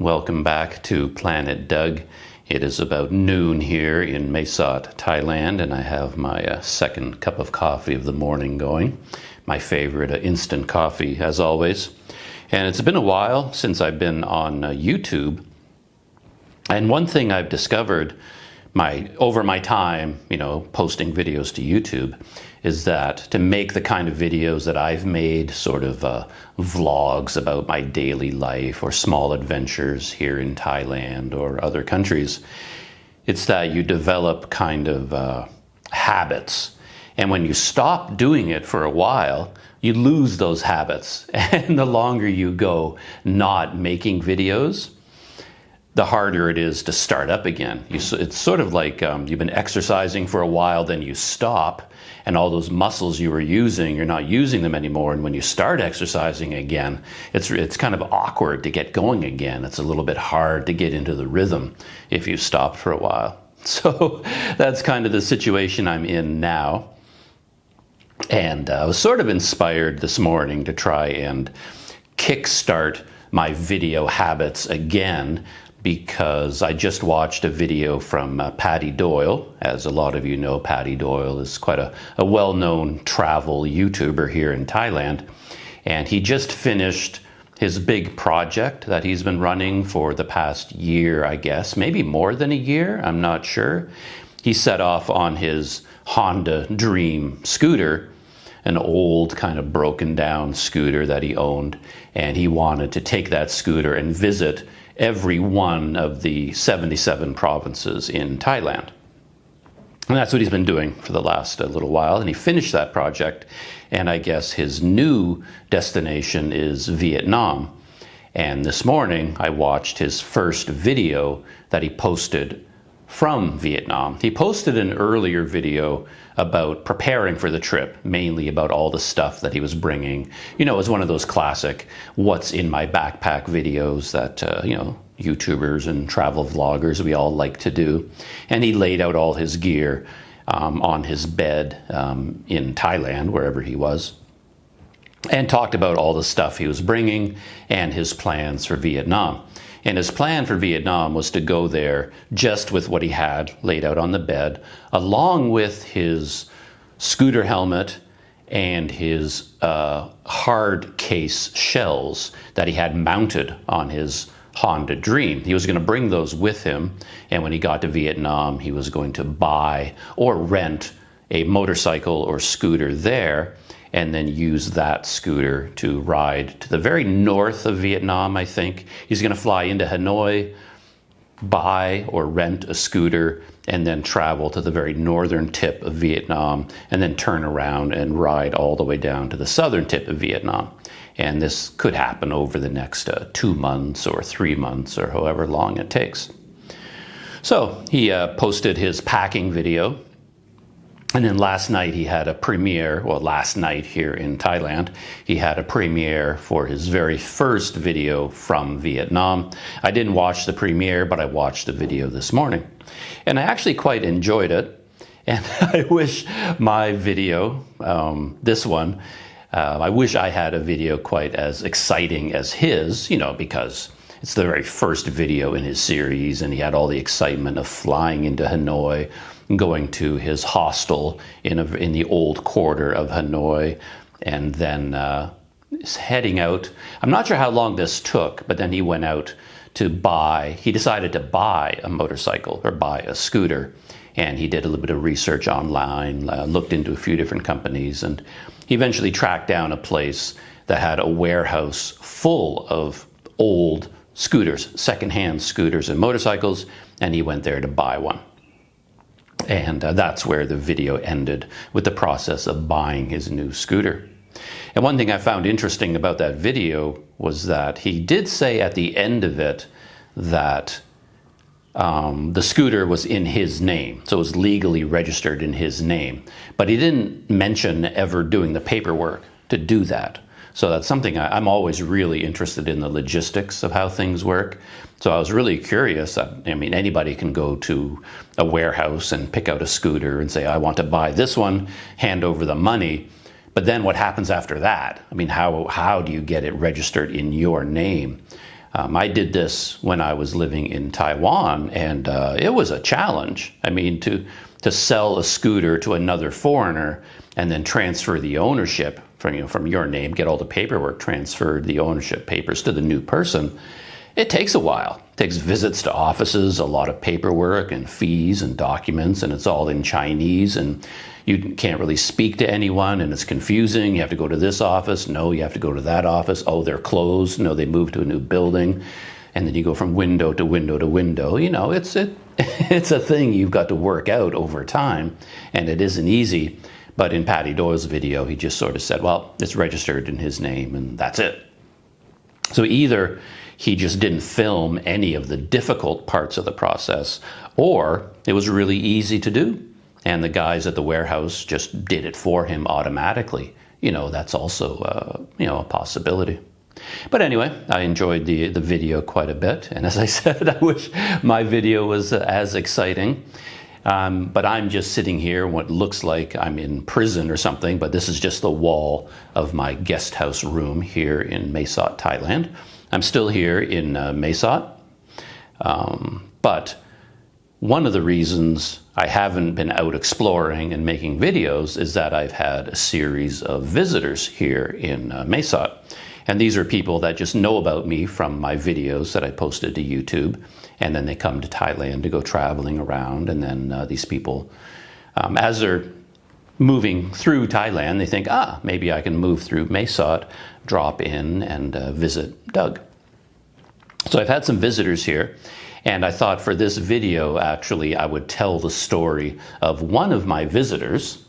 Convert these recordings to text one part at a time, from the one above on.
Welcome back to Planet Doug. It is about noon here in Mae Sot, Thailand, and I have my second cup of coffee of the morning going. My favorite instant coffee, as always. And it's been a while since I've been on YouTube. And one thing I've discovered over my time, posting videos to YouTube, is that to make the kind of videos that I've made, sort of vlogs about my daily life or small adventures here in Thailand or other countries, it's that you develop kind of habits. And when you stop doing it for a while, you lose those habits. And the longer you go not making videos, the harder it is to start up again. It's sort of like you've been exercising for a while, then you stop, and all those muscles you were using, you're not using them anymore. And when you start exercising again, it's kind of awkward to get going again. It's a little bit hard to get into the rhythm if you stop for a while. So that's kind of the situation I'm in now. And I was sort of inspired this morning to try and kickstart my video habits again, because I just watched a video from Patty Doyle. As a lot of you know, Patty Doyle is quite a well-known travel YouTuber here in Thailand. And he just finished his big project that he's been running for the past year, I guess, maybe more than a year, I'm not sure. He set off on his Honda Dream scooter, an old kind of broken down scooter that he owned. And he wanted to take that scooter and visit every one of the 77 provinces in Thailand. And that's what he's been doing for the last little while. And he finished that project. And I guess his new destination is Vietnam. And this morning I watched his first video that he posted from Vietnam. He posted an earlier video about preparing for the trip, mainly about all the stuff that he was bringing. It was one of those classic what's in my backpack videos that, YouTubers and travel vloggers, we all like to do. And he laid out all his gear on his bed in Thailand, wherever he was, and talked about all the stuff he was bringing and his plans for Vietnam. And his plan for Vietnam was to go there just with what he had laid out on the bed, along with his scooter helmet and his hard case shells that he had mounted on his Honda Dream. He was going to bring those with him, and when he got to Vietnam, he was going to buy or rent a motorcycle or scooter there, and then use that scooter to ride to the very north of Vietnam, I think. He's going to fly into Hanoi, buy or rent a scooter, and then travel to the very northern tip of Vietnam, and then turn around and ride all the way down to the southern tip of Vietnam. And this could happen over the next 2 months or 3 months or however long it takes. So he posted his packing video. And then last night he had a premiere, last night here in Thailand, he had a premiere for his very first video from Vietnam. I didn't watch the premiere, but I watched the video this morning. And I actually quite enjoyed it. And I wish my video, this one, I wish I had a video quite as exciting as his, because it's the very first video in his series, and he had all the excitement of flying into Hanoi, going to his hostel in the old quarter of Hanoi, and then heading out. I'm not sure how long this took, but then he went out he decided to buy a motorcycle or buy a scooter. And he did a little bit of research online, looked into a few different companies, and he eventually tracked down a place that had a warehouse full of old scooters, secondhand scooters and motorcycles, and he went there to buy one. And that's where the video ended, with the process of buying his new scooter. And one thing I found interesting about that video was that he did say at the end of it that the scooter was in his name, so it was legally registered in his name. But he didn't mention ever doing the paperwork to do that. So that's something I'm always really interested in, the logistics of how things work. So I was really curious. I mean, anybody can go to a warehouse and pick out a scooter and say, I want to buy this one, hand over the money. But then what happens after that? I mean, how do you get it registered in your name? I did this when I was living in Taiwan, and it was a challenge. I mean, to sell a scooter to another foreigner and then transfer the ownership from your name, get all the paperwork transferred, the ownership papers to the new person, it takes a while. It takes visits to offices, a lot of paperwork and fees and documents, and it's all in Chinese, and you can't really speak to anyone, and it's confusing. You have to go to this office. No, you have to go to that office. Oh, they're closed. No, they moved to a new building. And then you go from window to window to window. You know, it's a thing you've got to work out over time, and it isn't easy. But in Patty Doyle's video, he just sort of said, well, it's registered in his name, and that's it. So either he just didn't film any of the difficult parts of the process, or it was really easy to do, and the guys at the warehouse just did it for him automatically. You know, that's also, you know, a possibility. But anyway, I enjoyed the video quite a bit, and as I said, I wish my video was as exciting. But I'm just sitting here, what looks like I'm in prison or something, but this is just the wall of my guest house room here in Mae Sot, Thailand. I'm still here in Mae Sot, but one of the reasons I haven't been out exploring and making videos is that I've had a series of visitors here in Mae Sot. And these are people that just know about me from my videos that I posted to YouTube. And then they come to Thailand to go traveling around. And then these people, as they're moving through Thailand, they think, maybe I can move through Mae Sot, drop in and visit Doug. So I've had some visitors here. And I thought for this video, actually, I would tell the story of one of my visitors.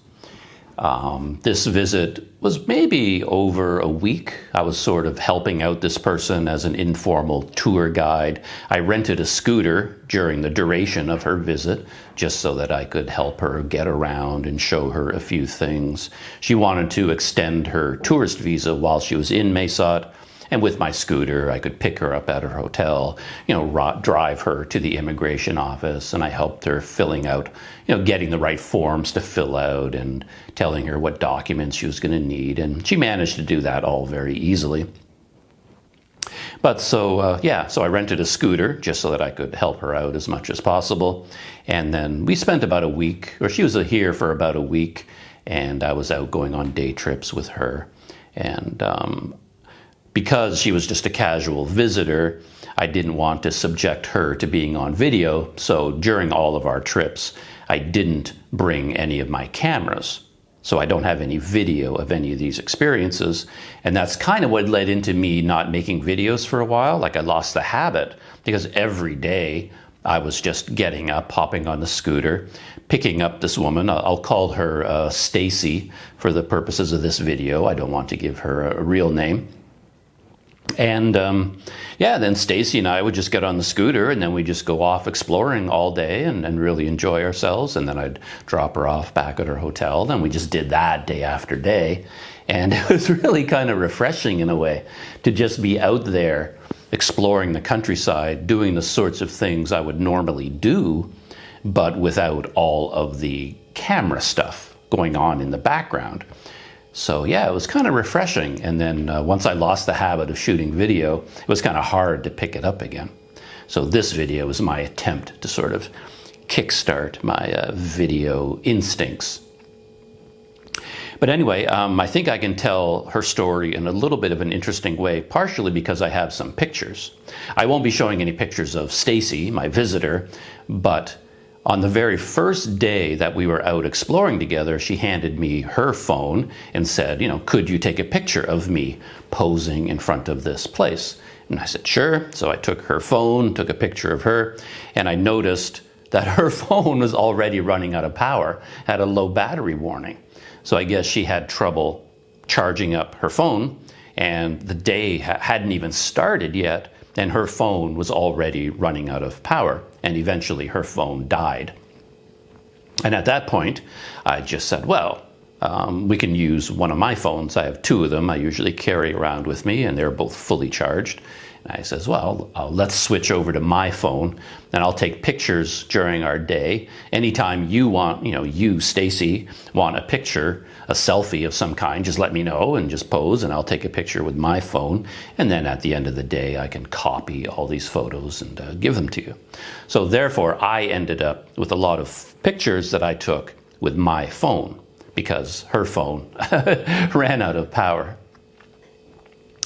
This visit was maybe over a week. I was sort of helping out this person as an informal tour guide. I rented a scooter during the duration of her visit, just so that I could help her get around and show her a few things. She wanted to extend her tourist visa while she was in Mae Sot. And with my scooter, I could pick her up at her hotel, you know, drive her to the immigration office, and I helped her filling out, you know, getting the right forms to fill out and telling her what documents she was going to need. And she managed to do that all very easily. But so I rented a scooter just so that I could help her out as much as possible. And then we spent about a week, or she was here for about a week, and I was out going on day trips with her. And because she was just a casual visitor, I didn't want to subject her to being on video. So during all of our trips, I didn't bring any of my cameras. So I don't have any video of any of these experiences. And that's kind of what led into me not making videos for a while. Like I lost the habit because every day I was just getting up, hopping on the scooter, picking up this woman. I'll call her Stacy for the purposes of this video. I don't want to give her a real name. And then Stacy and I would just get on the scooter, and then we just go off exploring all day and really enjoy ourselves. And then I'd drop her off back at her hotel. Then we just did that day after day. And it was really kind of refreshing in a way to just be out there exploring the countryside, doing the sorts of things I would normally do, but without all of the camera stuff going on in the background. So yeah, it was kind of refreshing. And then once I lost the habit of shooting video, it was kind of hard to pick it up again. So this video is my attempt to sort of kickstart my video instincts. But anyway, I think I can tell her story in a little bit of an interesting way, partially because I have some pictures. I won't be showing any pictures of Stacy, my visitor, but on the very first day that we were out exploring together, she handed me her phone and said, you know, could you take a picture of me posing in front of this place? And I said, sure. So I took her phone, took a picture of her, and I noticed that her phone was already running out of power, had a low battery warning. So I guess she had trouble charging up her phone, and the day hadn't even started yet, and her phone was already running out of power, and eventually her phone died. And at that point, I just said, well, we can use one of my phones. I have two of them I usually carry around with me, and they're both fully charged. And I says, well, let's switch over to my phone and I'll take pictures during our day. Anytime you want, you, Stacy, want a picture, a selfie of some kind, just let me know and just pose and I'll take a picture with my phone. And then at the end of the day, I can copy all these photos and give them to you. So therefore, I ended up with a lot of pictures that I took with my phone because her phone ran out of power.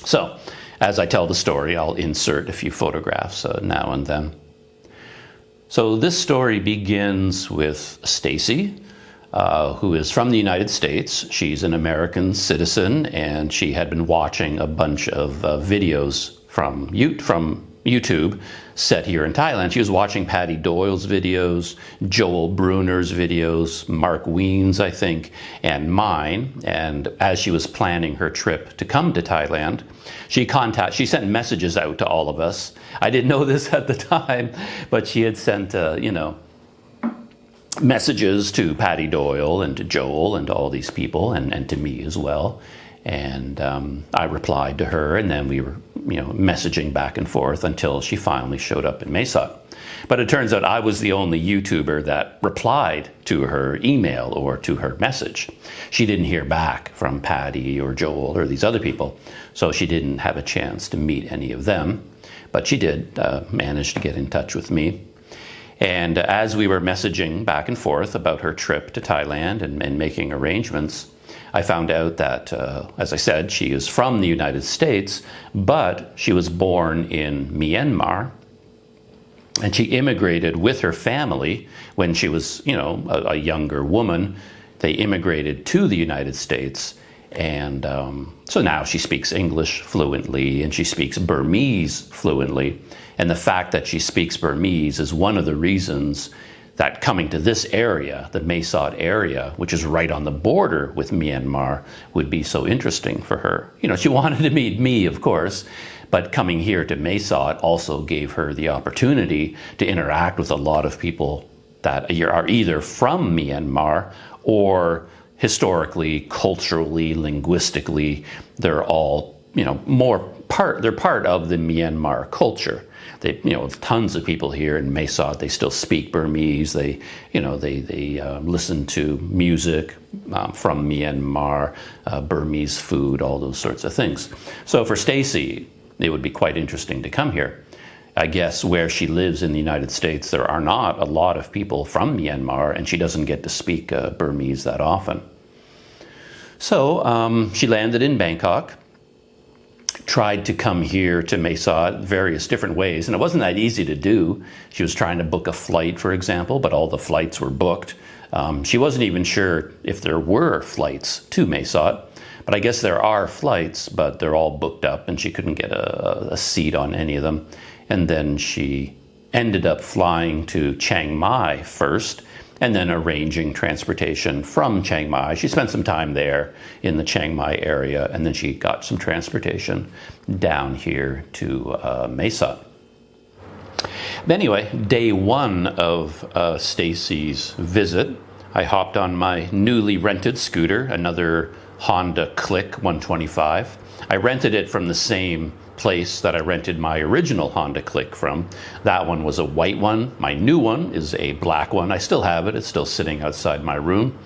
So, as I tell the story, I'll insert a few photographs now and then. So this story begins with Stacy, who is from the United States. She's an American citizen, and she had been watching a bunch of videos from YouTube set here in Thailand. She was watching Patty Doyle's videos, Joel Bruner's videos, Mark Wien's, I think, and mine. And as she was planning her trip to come to Thailand, she sent messages out to all of us. I didn't know this at the time, but she had sent, messages to Patty Doyle and to Joel and to all these people and to me as well. And I replied to her, and then we were, messaging back and forth until she finally showed up in Mesot. But it turns out I was the only YouTuber that replied to her email or to her message. She didn't hear back from Patty or Joel or these other people, so she didn't have a chance to meet any of them. But she did manage to get in touch with me. And as we were messaging back and forth about her trip to Thailand and making arrangements, I found out that, as I said, she is from the United States, but she was born in Myanmar, and she immigrated with her family when she was, a younger woman. They immigrated to the United States, and so now she speaks English fluently, and she speaks Burmese fluently. And the fact that she speaks Burmese is one of the reasons that coming to this area, the Mesot area, which is right on the border with Myanmar, would be so interesting for her. She wanted to meet me, of course, but coming here to Mesot also gave her the opportunity to interact with a lot of people that are either from Myanmar or historically, culturally, linguistically, they're all, they're part of the Myanmar culture. They, tons of people here in Mesot, they still speak Burmese. They listen to music from Myanmar, Burmese food, all those sorts of things. So for Stacy, it would be quite interesting to come here. I guess where she lives in the United States, there are not a lot of people from Myanmar, and she doesn't get to speak Burmese that often. So she landed in Bangkok, tried to come here to Mesot various different ways, and it wasn't that easy to do. She was trying to book a flight, for example, but all the flights were booked. She wasn't even sure if there were flights to Mesot, but I guess there are flights, but they're all booked up, and she couldn't get a seat on any of them. And then she ended up flying to Chiang Mai first, and then arranging transportation from Chiang Mai. She spent some time there in the Chiang Mai area, and then she got some transportation down here to Mesot. But anyway, day one of Stacy's visit, I hopped on my newly rented scooter, another Honda Click 125. I rented it from the same place that I rented my original Honda Click from. That one was a white one. My new one is a black one. I still have it. It's still sitting outside my room.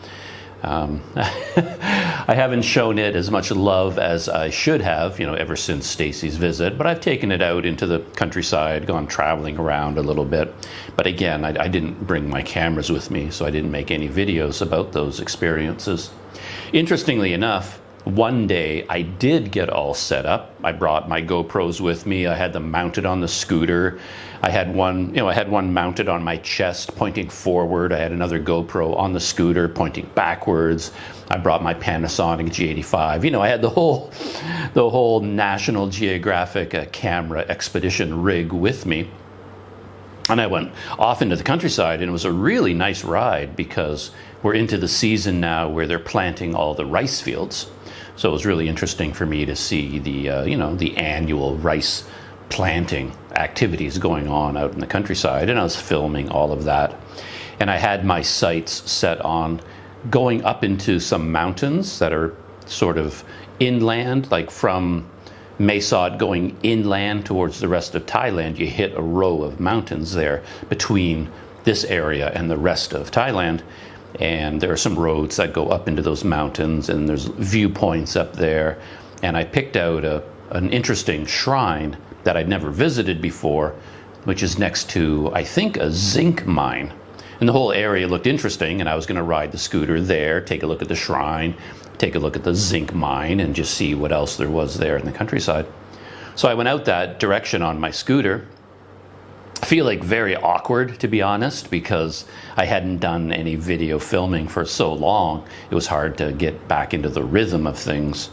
I haven't shown it as much love as I should have, ever since Stacy's visit, but I've taken it out into the countryside, gone traveling around a little bit. But again, I didn't bring my cameras with me, so I didn't make any videos about those experiences. Interestingly enough, one day I did get all set up. I brought my GoPros with me. I had them mounted on the scooter. I had one mounted on my chest pointing forward. I had another GoPro on the scooter pointing backwards. I brought my Panasonic G85. I had the whole National Geographic camera expedition rig with me. And I went off into the countryside, and it was a really nice ride because we're into the season now where they're planting all the rice fields. So it was really interesting for me to see the annual rice planting activities going on out in the countryside, and I was filming all of that. And I had my sights set on going up into some mountains that are sort of inland, like from Mae Sot going inland towards the rest of Thailand, you hit a row of mountains there between this area and the rest of Thailand. And there are some roads that go up into those mountains, and there's viewpoints up there. And I picked out an interesting shrine that I'd never visited before, which is next to, I think, a zinc mine. And the whole area looked interesting, and I was going to ride the scooter there, take a look at the shrine, take a look at the zinc mine, and just see what else there was there in the countryside. So I went out that direction on my scooter. Feeling very awkward, to be honest, because I hadn't done any video filming for so long. It was hard to get back into the rhythm of things.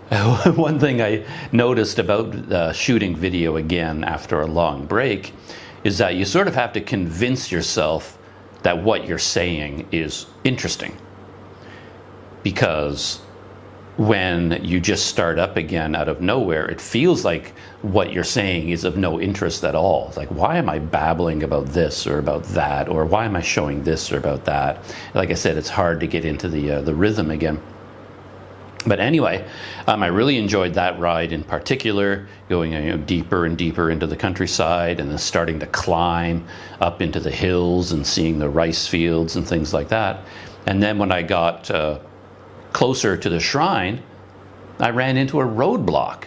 One thing I noticed about shooting video again after a long break is that you sort of have to convince yourself that what you're saying is interesting. Because when you just start up again out of nowhere, it feels like what you're saying is of no interest at all. It's like, why am I babbling about this or about that? Or why am I showing this or about that? Like I said, it's hard to get into the rhythm again. But anyway, I really enjoyed that ride in particular, going deeper and deeper into the countryside, and then starting to climb up into the hills and seeing the rice fields and things like that. And then when I got closer to the shrine, I ran into a roadblock,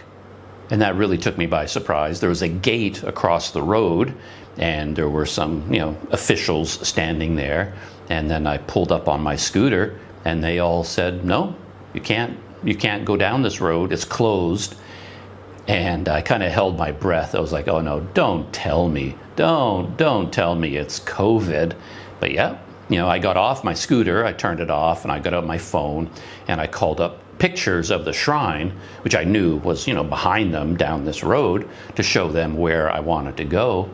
and that really took me by surprise. There was a gate across the road, and there were some officials standing there. And then I pulled up on my scooter, and they all said, "No, you can't go down this road. It's closed." And I kind of held my breath. I was like, "Oh no, don't tell me it's COVID." But yeah. I got off my scooter, I turned it off, and I got out my phone, and I called up pictures of the shrine, which I knew was, behind them down this road, to show them where I wanted to go.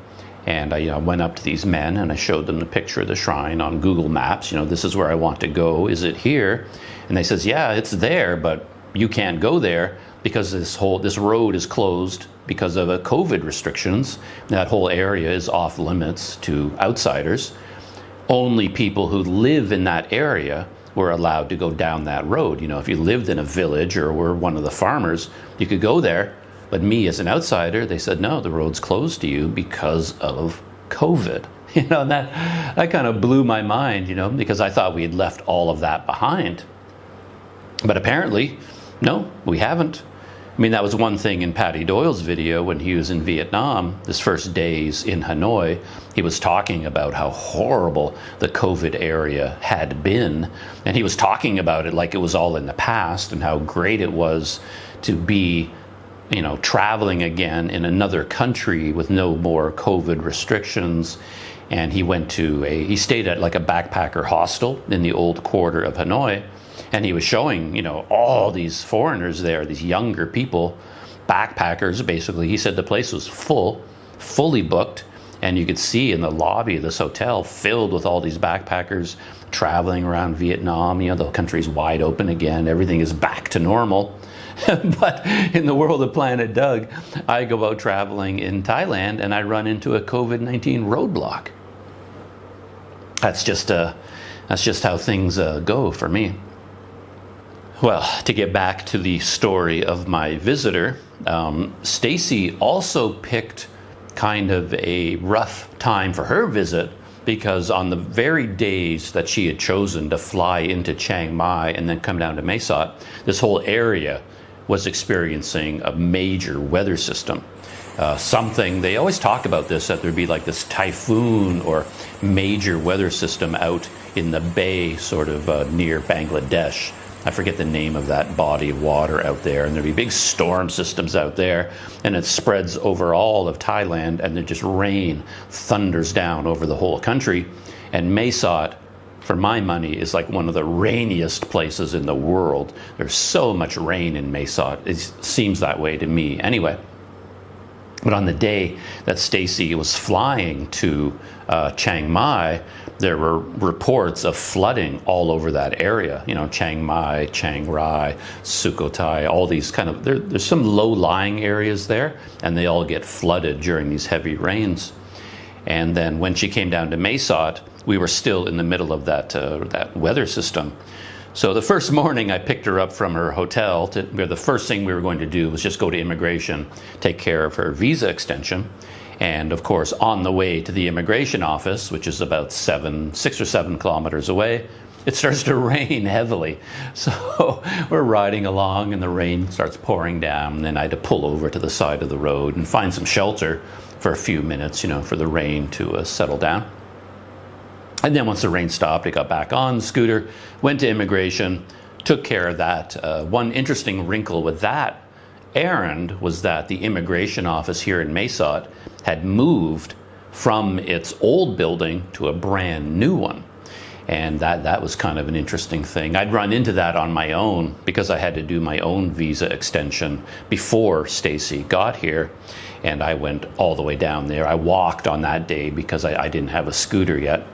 And I went up to these men, and I showed them the picture of the shrine on Google Maps. This is where I want to go. Is it here? And they says, "Yeah, it's there, but you can't go there because this road is closed because of COVID restrictions. That whole area is off limits to outsiders. Only people who live in that area were allowed to go down that road. If you lived in a village or were one of the farmers, you could go there. But me as an outsider," they said, "No, the road's closed to you because of COVID." And that kind of blew my mind, because I thought we had left all of that behind. But apparently, no, we haven't. I mean, that was one thing in Patty Doyle's video when he was in Vietnam, his first days in Hanoi. He was talking about how horrible the COVID area had been. And he was talking about it like it was all in the past, and how great it was to be, traveling again in another country with no more COVID restrictions. And he stayed at like a backpacker hostel in the old quarter of Hanoi. And he was showing, all these foreigners there, these younger people, backpackers, basically. He said the place was fully booked. And you could see in the lobby of this hotel filled with all these backpackers traveling around Vietnam. The country's wide open again. Everything is back to normal. But in the world of Planet Doug, I go out traveling in Thailand, and I run into a COVID-19 roadblock. That's just how things go for me. Well, to get back to the story of my visitor, Stacy also picked kind of a rough time for her visit, because on the very days that she had chosen to fly into Chiang Mai and then come down to Mae Sot, this whole area was experiencing a major weather system. They always talk about this, that there'd be like this typhoon or major weather system out in the bay, sort of near Bangladesh. I forget the name of that body of water out there, and there'd be big storm systems out there, and it spreads over all of Thailand, and then just rain thunders down over the whole country. And Mae Sot, for my money, is like one of the rainiest places in the world. There's so much rain in Mae Sot. It seems that way to me anyway. But on the day that Stacy was flying to Chiang Mai, there were reports of flooding all over that area. Chiang Mai, Chiang Rai, Sukhothai, all these kind of, there's some low-lying areas there, and they all get flooded during these heavy rains. And then when she came down to Mae Sot, we were still in the middle of that weather system. So the first morning I picked her up from her hotel, where the first thing we were going to do was just go to immigration, take care of her visa extension. And of course, on the way to the immigration office, which is about 6 or 7 kilometers away, it starts to rain heavily. So we're riding along and the rain starts pouring down. And then I had to pull over to the side of the road and find some shelter for a few minutes, for the rain to settle down. And then once the rain stopped, I got back on the scooter, went to immigration, took care of that. One interesting wrinkle with that errand was that the immigration office here in Mesot had moved from its old building to a brand new one. And that was kind of an interesting thing. I'd run into that on my own because I had to do my own visa extension before Stacy got here. And I went all the way down there. I walked on that day because I didn't have a scooter yet.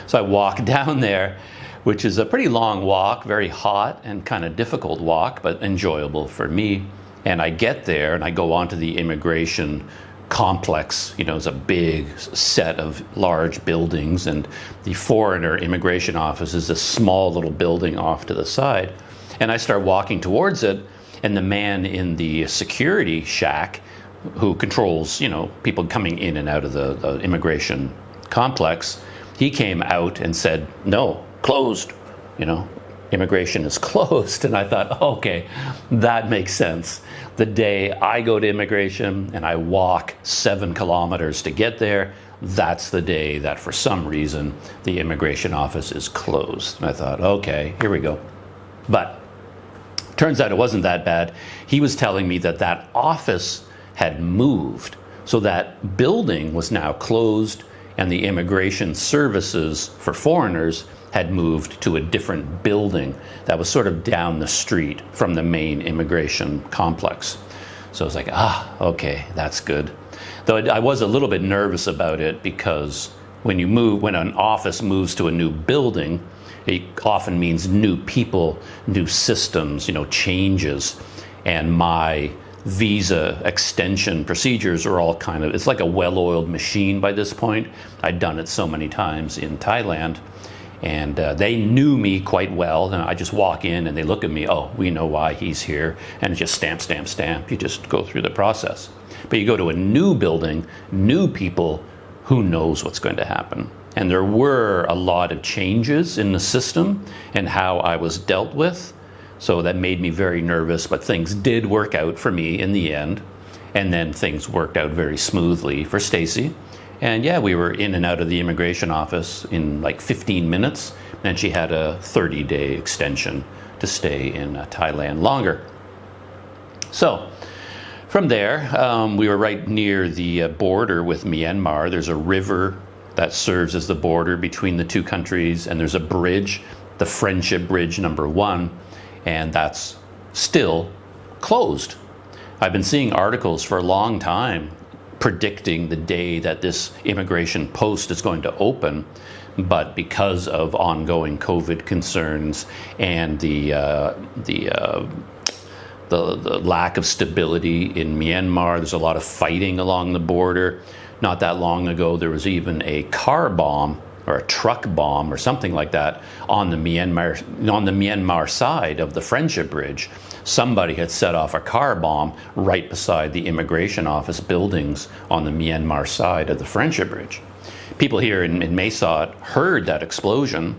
So I walked down there, which is a pretty long walk, very hot and kind of difficult walk, but enjoyable for me. And I get there and I go onto the immigration complex. It's a big set of large buildings, and the foreigner immigration office is a small little building off to the side. And I start walking towards it, and the man in the security shack who controls, people coming in and out of the immigration complex, he came out and said, "No, closed, immigration is closed." And I thought, okay, that makes sense. The day I go to immigration and I walk 7 kilometers to get there, that's the day that for some reason the immigration office is closed. And I thought, okay, here we go. But turns out it wasn't that bad. He was telling me that office had moved. So that building was now closed, and the immigration services for foreigners had moved to a different building that was sort of down the street from the main immigration complex. So I was like, okay, that's good. Though I was a little bit nervous about it because when an office moves to a new building, it often means new people, new systems, changes. And my visa extension procedures are all it's like a well-oiled machine by this point. I'd done it so many times in Thailand. And they knew me quite well. And I just walk in and they look at me, oh, we know why he's here. And it's just stamp, stamp, stamp. You just go through the process. But you go to a new building, new people, who knows what's going to happen. And there were a lot of changes in the system and how I was dealt with. So that made me very nervous, but things did work out for me in the end. And then things worked out very smoothly for Stacy. And yeah, we were in and out of the immigration office in like 15 minutes. And she had a 30-day extension to stay in Thailand longer. So from there, we were right near the border with Myanmar. There's a river that serves as the border between the two countries. And there's a bridge, the Friendship Bridge #1. And that's still closed. I've been seeing articles for a long time predicting the day that this immigration post is going to open, but because of ongoing COVID concerns and the lack of stability in Myanmar, there's a lot of fighting along the border. Not that long ago, there was even a car bomb or a truck bomb or something like that on the Myanmar side of the Friendship Bridge. Somebody had set off a car bomb right beside the immigration office buildings on the Myanmar side of the Friendship Bridge. People here in Mesot heard that explosion,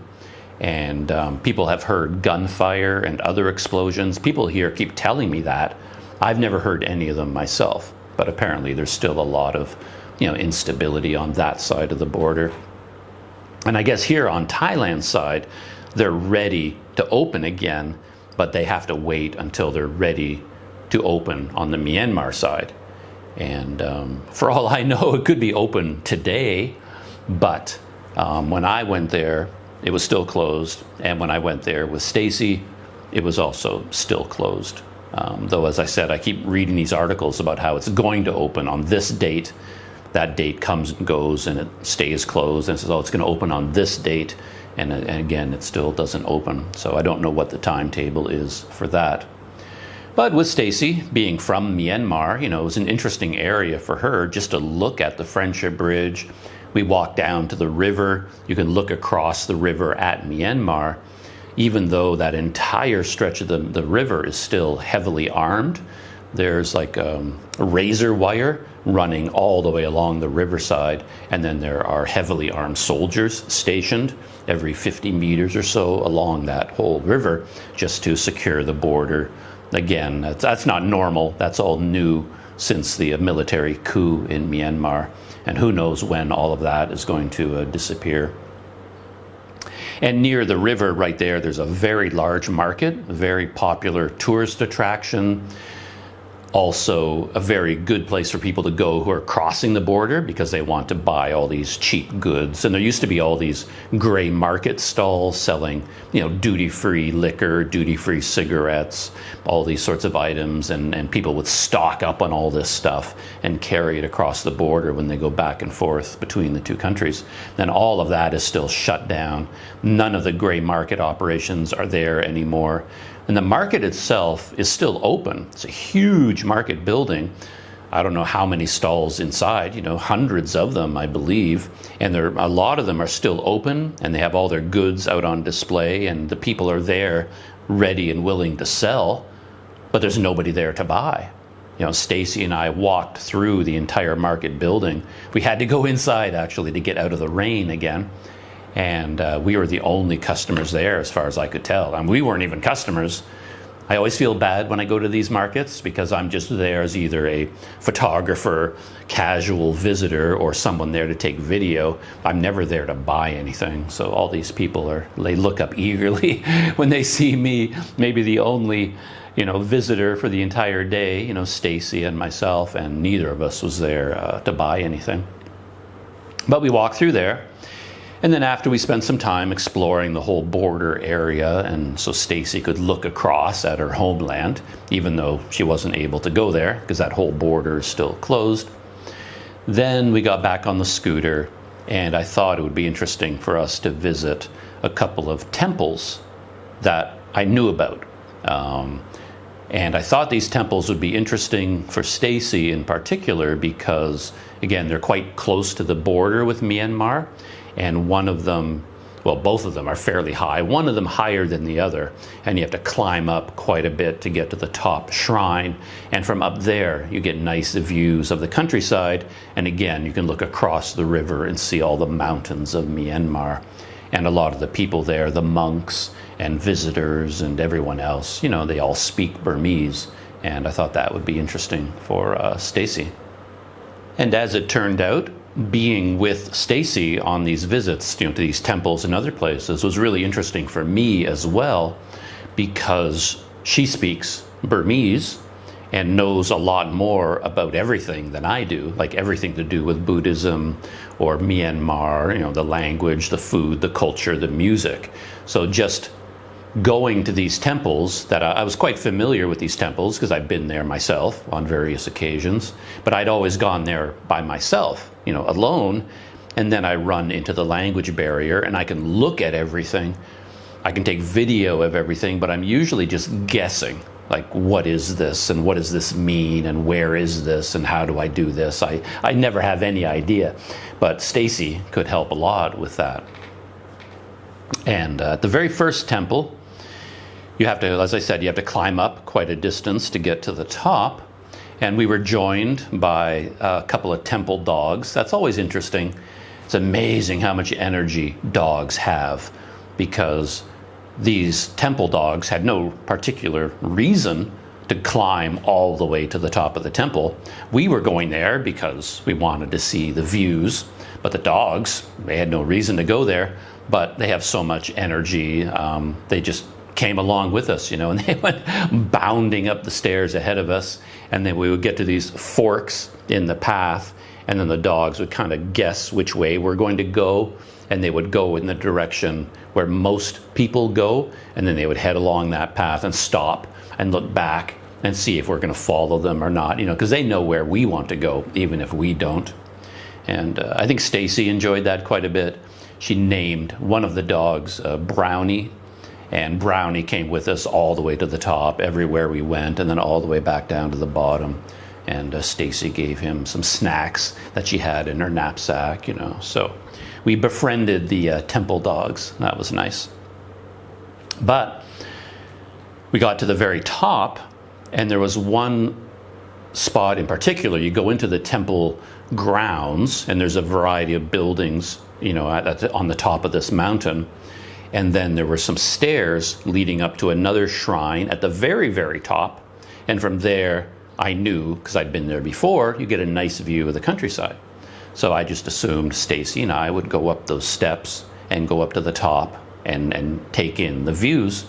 and people have heard gunfire and other explosions. People here keep telling me that. I've never heard any of them myself, but apparently there's still a lot of instability on that side of the border. And I guess here on Thailand's side, they're ready to open again, but they have to wait until they're ready to open on the Myanmar side. And for all I know, it could be open today, but when I went there, it was still closed. And when I went there with Stacy, it was also still closed. Though, as I said, I keep reading these articles about how it's going to open on this date. That date comes and goes and it stays closed, and says, oh, it's going to open on this date. And again, it still doesn't open. So I don't know what the timetable is for that. But with Stacy being from Myanmar, it was an interesting area for her just to look at the Friendship Bridge. We walked down to the river. You can look across the river at Myanmar. even though that entire stretch of the river is still heavily armed. There's like razor wire running all the way along the riverside, and then there are heavily armed soldiers stationed every 50 meters or so along that whole river just to secure the border. Again, that's not normal. That's all new since the military coup in Myanmar, and who knows when all of that is going to disappear. And near the river right there, there's a very large market, a very popular tourist attraction. Also a very good place for people to go who are crossing the border because they want to buy all these cheap goods. And there used to be all these gray market stalls selling, duty-free liquor, duty-free cigarettes, all these sorts of items, and people would stock up on all this stuff and carry it across the border when they go back and forth between the two countries. And all of that is still shut down. None of the gray market operations are there anymore. And the market itself is still open. It's a huge market building. I don't know how many stalls inside, hundreds of them, I believe. And a lot of them are still open, and they have all their goods out on display, and the people are there ready and willing to sell, but there's nobody there to buy. Stacy and I walked through the entire market building. We had to go inside, actually, to get out of the rain again. And we were the only customers there, as far as I could tell. And we weren't even customers. I always feel bad when I go to these markets because I'm just there as either a photographer, casual visitor, or someone there to take video. I'm never there to buy anything. So all these people they look up eagerly when they see me, maybe the only visitor for the entire day, Stacy and myself, and neither of us was there to buy anything. But we walked through there. And then after we spent some time exploring the whole border area, and so Stacy could look across at her homeland, even though she wasn't able to go there because that whole border is still closed. Then we got back on the scooter, and I thought it would be interesting for us to visit a couple of temples that I knew about. And I thought these temples would be interesting for Stacy in particular because, again, they're quite close to the border with Myanmar. And one of them, well, both of them are fairly high. One of them higher than the other. And you have to climb up quite a bit to get to the top shrine. And from up there, you get nice views of the countryside. And again, you can look across the river and see all the mountains of Myanmar. And a lot of the people there, the monks and visitors and everyone else, they all speak Burmese. And I thought that would be interesting for Stacy. And as it turned out, being with Stacy on these visits, to these temples and other places was really interesting for me as well, because she speaks Burmese and knows a lot more about everything than I do, like everything to do with Buddhism or Myanmar, the language, the food, the culture, the music. So just going to these temples that I was quite familiar with these temples because I've been there myself on various occasions, but I'd always gone there by myself, alone. And then I run into the language barrier and I can look at everything. I can take video of everything, but I'm usually just guessing, like, what is this and what does this mean and where is this and how do I do this? I never have any idea, but Stacy could help a lot with that. And at the very first temple, you have to, as I said, you have to climb up quite a distance to get to the top. And we were joined by a couple of temple dogs. That's always interesting. It's amazing how much energy dogs have, because these temple dogs had no particular reason to climb all the way to the top of the temple. We were going there because we wanted to see the views, but the dogs, they had no reason to go there, but they have so much energy. They just came along with us, and they went bounding up the stairs ahead of us, and then we would get to these forks in the path, and then the dogs would kind of guess which way we're going to go, and they would go in the direction where most people go, and then they would head along that path and stop and look back and see if we're going to follow them or not, because they know where we want to go, even if we don't. And I think Stacy enjoyed that quite a bit. She named one of the dogs Brownie, and Brownie came with us all the way to the top, everywhere we went, and then all the way back down to the bottom. And Stacy gave him some snacks that she had in her knapsack, So we befriended the temple dogs. That was nice. But we got to the very top, and there was one spot in particular. You go into the temple grounds, and there's a variety of buildings, you know, on the top of this mountain. And then there were some stairs leading up to another shrine at the very, very top. And from there, I knew, because I'd been there before, you get a nice view of the countryside. So I just assumed Stacy and I would go up those steps and go up to the top and take in the views.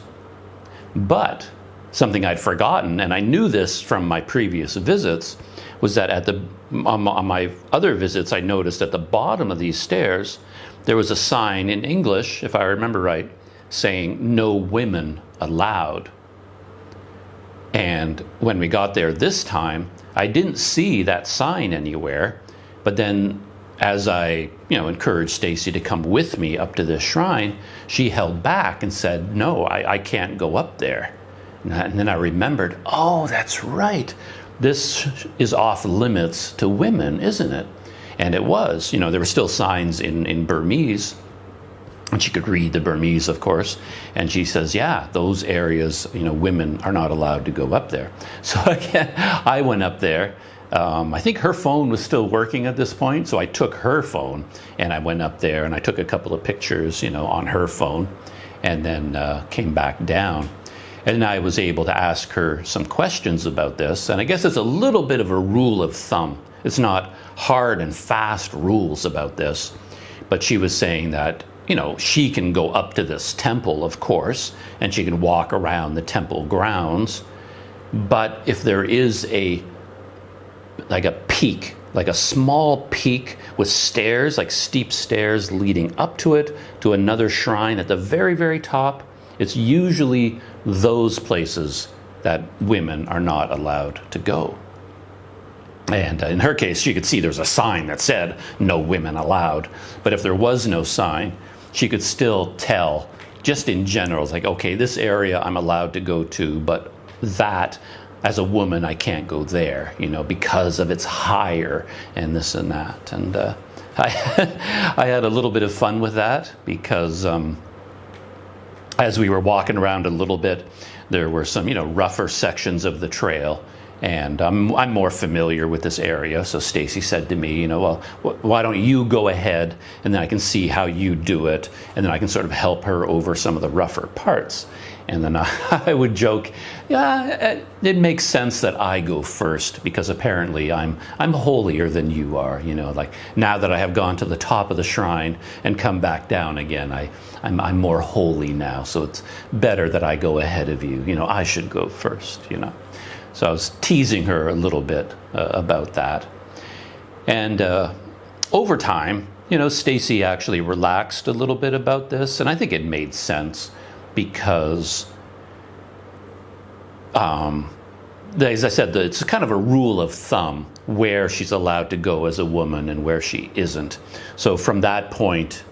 But something I'd forgotten, and I knew this from my previous visits, was that on my other visits, I noticed at the bottom of these stairs, there was a sign in English, if I remember right, saying "No women allowed." And when we got there this time, I didn't see that sign anywhere. But then, as I, encouraged Stacy to come with me up to this shrine, she held back and said, "No, I can't go up there." And then I remembered, oh, that's right. This is off limits to women, isn't it? And it was. There were still signs in Burmese. And she could read the Burmese, of course. And she says, yeah, those areas, women are not allowed to go up there. So again, I went up there. I think her phone was still working at this point. So I took her phone and I went up there and I took a couple of pictures, on her phone, and then came back down. And I was able to ask her some questions about this. And I guess it's a little bit of a rule of thumb. It's not hard and fast rules about this. But she was saying that, she can go up to this temple, of course, and she can walk around the temple grounds. But if there is a peak, like a small peak with stairs, like steep stairs leading up to it, to another shrine at the very, very top, it's usually those places that women are not allowed to go. And in her case, she could see there's a sign that said, "No women allowed." But if there was no sign, she could still tell, just in general, it's like, okay, this area I'm allowed to go to, but that, as a woman, I can't go there, because of it's higher and this and that. And I had a little bit of fun with that because as we were walking around a little bit, there were some, rougher sections of the trail. And I'm more familiar with this area. So Stacy said to me, well, why don't you go ahead and then I can see how you do it. And then I can sort of help her over some of the rougher parts. And then I would joke, yeah, it makes sense that I go first because apparently I'm holier than you are. Like now that I have gone to the top of the shrine and come back down again, I'm more holy now. So it's better that I go ahead of you. I should go first, So I was teasing her a little bit about that. And over time, Stacy actually relaxed a little bit about this. And I think it made sense because, as I said, it's kind of a rule of thumb where she's allowed to go as a woman and where she isn't. So from that point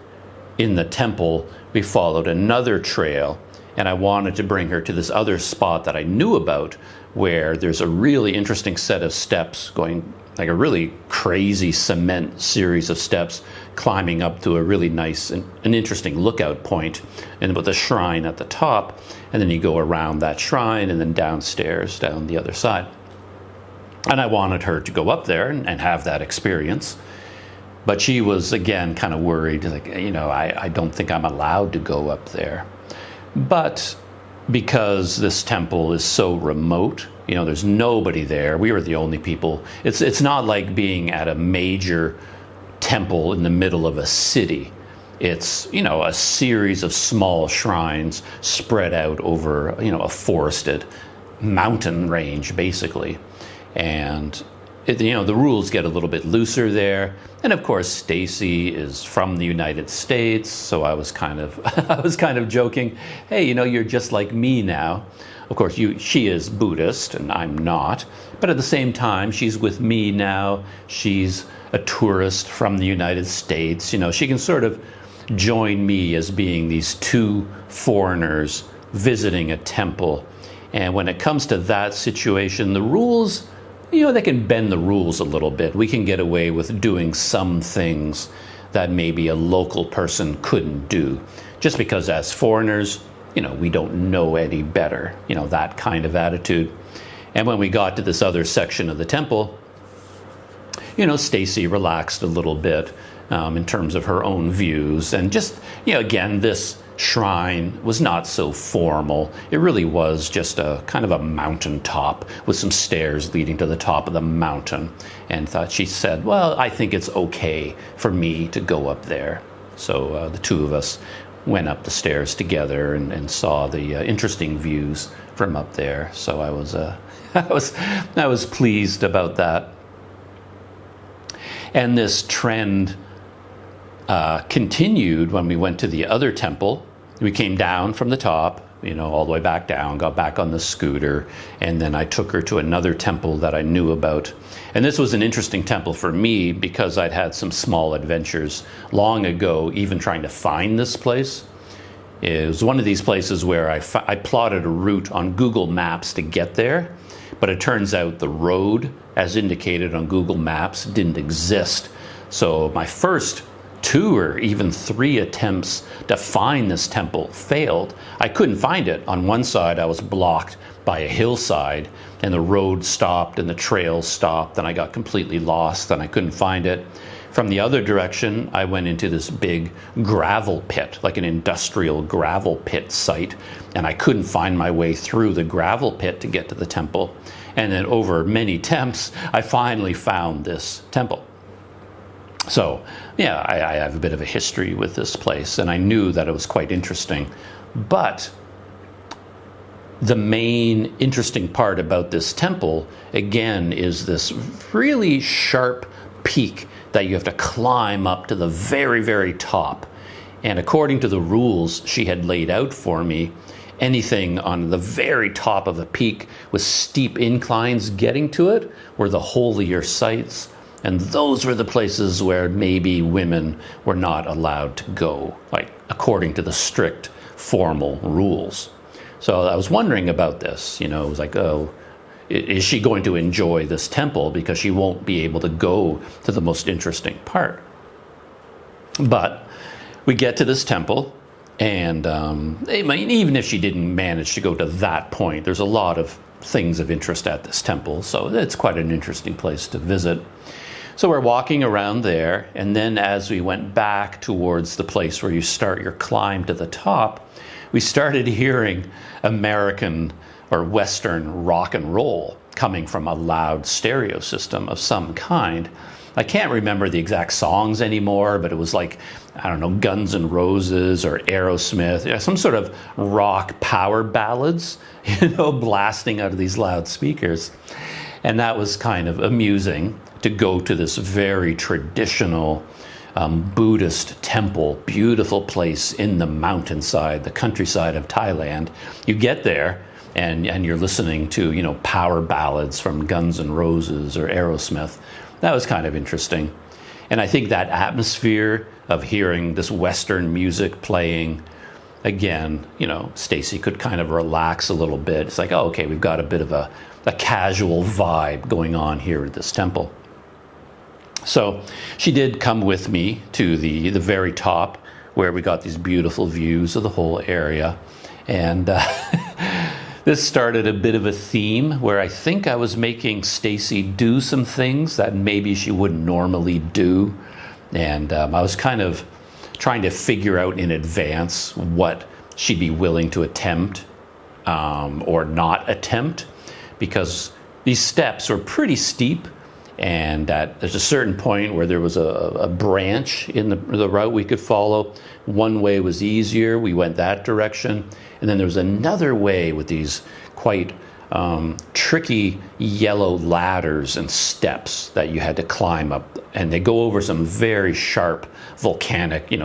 in the temple, we followed another trail. And I wanted to bring her to this other spot that I knew about, where there's a really interesting set of steps going, like a really crazy cement series of steps climbing up to a really nice and an interesting lookout point, and with a shrine at the top. And then you go around that shrine and then downstairs, down the other side. And I wanted her to go up there and have that experience. But she was, again, kind of worried, like, I don't think I'm allowed to go up there. But because this temple is so remote, there's nobody there. We were the only people. It's not like being at a major temple in the middle of a city. It's, a series of small shrines spread out over, a forested mountain range, basically. And the rules get a little bit looser there. And of course, Stacy is from the United States, so I was kind of joking, hey, you're just like me now. Of course, she is Buddhist and I'm not, but at the same time, she's with me now. She's a tourist from the United States. She can sort of join me as being these two foreigners visiting a temple. And when it comes to that situation, the rules, they can bend the rules a little bit. We can get away with doing some things that maybe a local person couldn't do. Just because as foreigners, we don't know any better, that kind of attitude. And when we got to this other section of the temple, Stacy relaxed a little bit in terms of her own views. And just, again, this shrine was not so formal. It really was just a kind of a mountaintop with some stairs leading to the top of the mountain. And she said, well, I think it's okay for me to go up there. So the two of us went up the stairs together and saw the interesting views from up there. So I was pleased about that. And this trend continued when we went to the other temple. We came down from the top, all the way back down, got back on the scooter, and then I took her to another temple that I knew about. And this was an interesting temple for me because I'd had some small adventures long ago, even trying to find this place. It was one of these places where I plotted a route on Google Maps to get there, but it turns out the road, as indicated on Google Maps, didn't exist. So my first 2 or even 3 attempts to find this temple failed. I couldn't find it. On one side, I was blocked by a hillside, and the road stopped and the trail stopped, and I got completely lost and I couldn't find it. From the other direction, I went into this big gravel pit, like an industrial gravel pit site, and I couldn't find my way through the gravel pit to get to the temple. And then over many attempts, I finally found this temple. So, yeah, I have a bit of a history with this place, and I knew that it was quite interesting. But the main interesting part about this temple, again, is this really sharp peak that you have to climb up to the very, very top. And according to the rules she had laid out for me, anything on the very top of a peak with steep inclines getting to it were the holier sites. And those were the places where maybe women were not allowed to go, like according to the strict formal rules. So I was wondering about this, it was like, oh, is she going to enjoy this temple because she won't be able to go to the most interesting part? But we get to this temple, and even if she didn't manage to go to that point, there's a lot of things of interest at this temple, so it's quite an interesting place to visit. So we're walking around there, and then as we went back towards the place where you start your climb to the top, we started hearing American or Western rock and roll coming from a loud stereo system of some kind. I can't remember the exact songs anymore, but it was like, I don't know, Guns N' Roses or Aerosmith, some sort of rock power ballads, blasting out of these loud speakers. And that was kind of amusing to go to this very traditional Buddhist temple, beautiful place in the mountainside, the countryside of Thailand. You get there and you're listening to, power ballads from Guns N' Roses or Aerosmith. That was kind of interesting. And I think that atmosphere of hearing this Western music playing, again, Stacy could kind of relax a little bit. It's like, oh, okay, we've got a bit of a casual vibe going on here at this temple. So she did come with me to the very top where we got these beautiful views of the whole area. And this started a bit of a theme where I think I was making Stacy do some things that maybe she wouldn't normally do. And I was kind of trying to figure out in advance what she'd be willing to attempt or not attempt, because these steps were pretty steep. And there's a certain point where there was a branch in the route we could follow. One way was easier. We went that direction. And then there was another way with these quite tricky yellow ladders and steps that you had to climb up. And they go over some very sharp volcanic,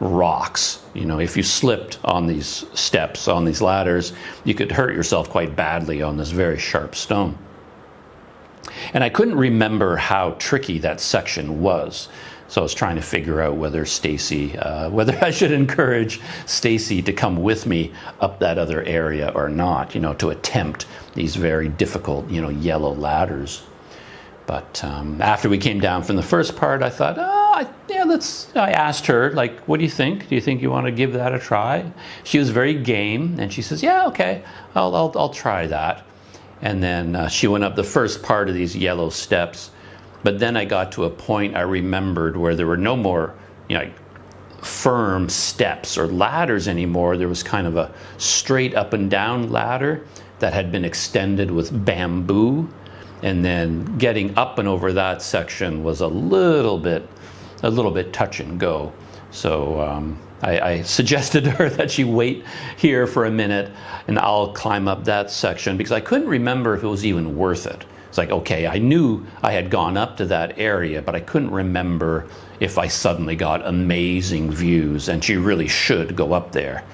rocks. If you slipped on these steps, on these ladders, you could hurt yourself quite badly on this very sharp stone. And I couldn't remember how tricky that section was. So I was trying to figure out whether whether I should encourage Stacy to come with me up that other area or not, to attempt these very difficult, yellow ladders. But after we came down from the first part, I thought, I asked her, like, what do you think? Do you think you want to give that a try? She was very game, and she says, yeah, okay, I'll try that. And then she went up the first part of these yellow steps, but then I got to a point I remembered where there were no more, like, firm steps or ladders anymore. There was kind of a straight up and down ladder that had been extended with bamboo, and then getting up and over that section was a little bit touch and go. So I suggested to her that she wait here for a minute and I'll climb up that section, because I couldn't remember if it was even worth it. It's like, okay, I knew I had gone up to that area, but I couldn't remember if I suddenly got amazing views, and she really should go up there.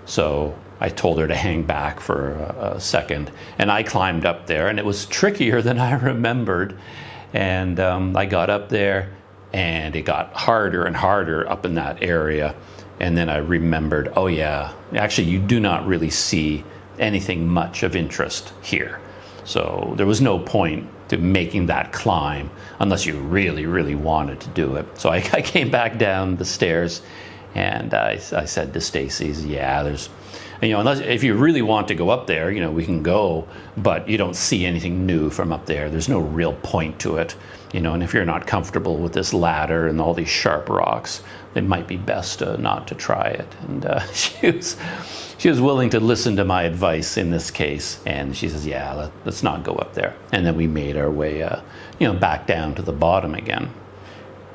So I told her to hang back for a second, and I climbed up there, and it was trickier than I remembered. And I got up there, and it got harder and harder up in that area. And then I remembered, oh yeah, actually you do not really see anything much of interest here. So there was no point to making that climb unless you really, really wanted to do it. So I came back down the stairs, and I said to Stacy, yeah, there's, unless if you really want to go up there, we can go, but you don't see anything new from up there. There's no real point to it, and if you're not comfortable with this ladder and all these sharp rocks, it might be best not to try it. And she was willing to listen to my advice in this case, and she says, yeah, let's not go up there. And then we made our way back down to the bottom again.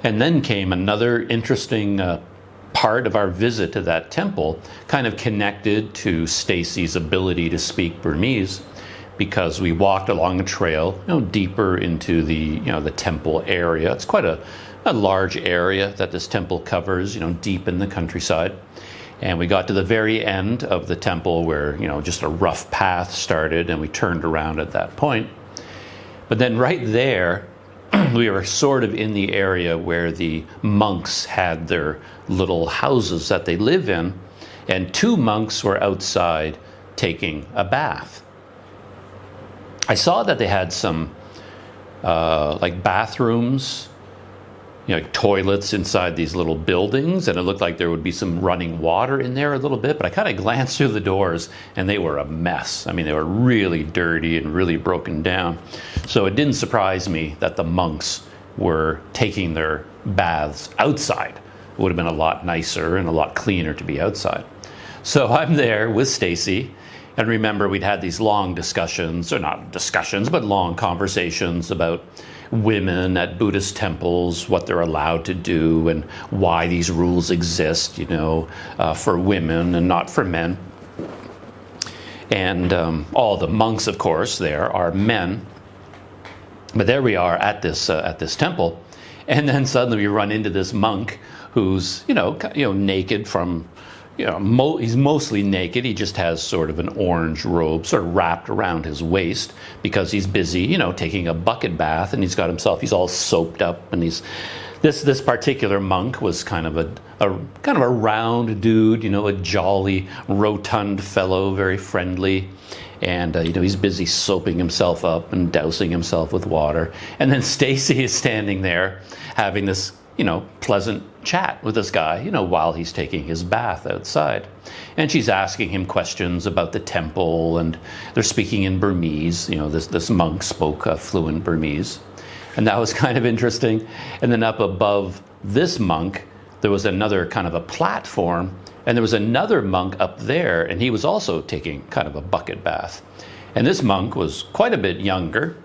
And then came another interesting part of our visit to that temple, kind of connected to Stacy's ability to speak Burmese, because we walked along a trail, deeper into the temple area. It's quite a large area that this temple covers, deep in the countryside. And we got to the very end of the temple where, just a rough path started, and we turned around at that point. But then right there, we were sort of in the area where the monks had their little houses that they live in, and two monks were outside taking a bath. I saw that they had some like bathrooms, like toilets inside these little buildings, and it looked like there would be some running water in there a little bit, but I kind of glanced through the doors and they were a mess. I mean, they were really dirty and really broken down. So it didn't surprise me that the monks were taking their baths outside. It would have been a lot nicer and a lot cleaner to be outside. So I'm there with Stacy, and remember, we'd had these long discussions, or not discussions, but long conversations about women at Buddhist temples, what they're allowed to do, and why these rules exist, for women and not for men. And all the monks, of course, there are men. But there we are at this temple, and then suddenly we run into this monk who's naked from. He's mostly naked. He just has sort of an orange robe sort of wrapped around his waist because he's busy, taking a bucket bath, and he's all soaped up, and this particular monk was kind of a round dude, a jolly, rotund fellow, very friendly. And he's busy soaping himself up and dousing himself with water. And then Stacy is standing there having this pleasant chat with this guy, while he's taking his bath outside. And she's asking him questions about the temple, and they're speaking in Burmese. This monk spoke fluent Burmese. And that was kind of interesting. And then up above this monk, there was another kind of a platform, and there was another monk up there, and he was also taking kind of a bucket bath. And this monk was quite a bit younger,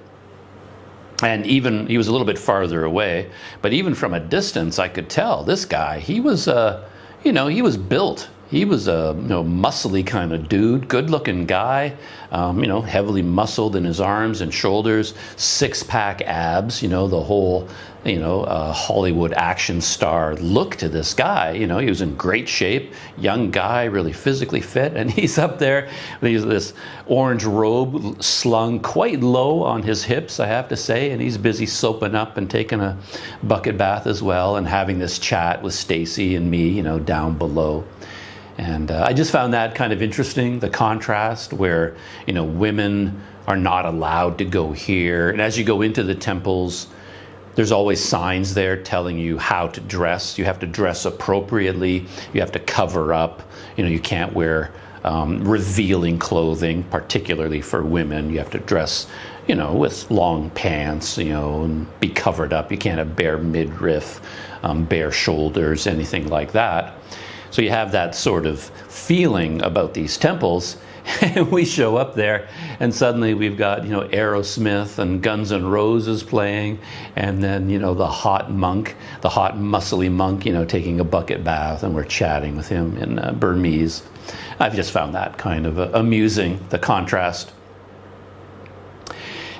and even he was a little bit farther away, but even from a distance I could tell this guy, he was he was built. He was a muscly kind of dude, good-looking guy, heavily muscled in his arms and shoulders, six-pack abs, the whole, Hollywood action star look to this guy. He was in great shape, young guy, really physically fit, and he's up there with this orange robe slung quite low on his hips, I have to say, and he's busy soaping up and taking a bucket bath as well, and having this chat with Stacy and me, down below. And I just found that kind of interesting, the contrast where, women are not allowed to go here. And as you go into the temples, There's always signs there telling you how to dress. You have to dress appropriately. You have to cover up. You can't wear revealing clothing, particularly for women. You have to dress, with long pants, and be covered up. You can't have bare midriff, bare shoulders, anything like that. So you have that sort of feeling about these temples. And we show up there, and suddenly we've got, Aerosmith and Guns N' Roses playing, and then, the hot muscly monk, taking a bucket bath, and we're chatting with him in Burmese. I've just found that kind of amusing, the contrast.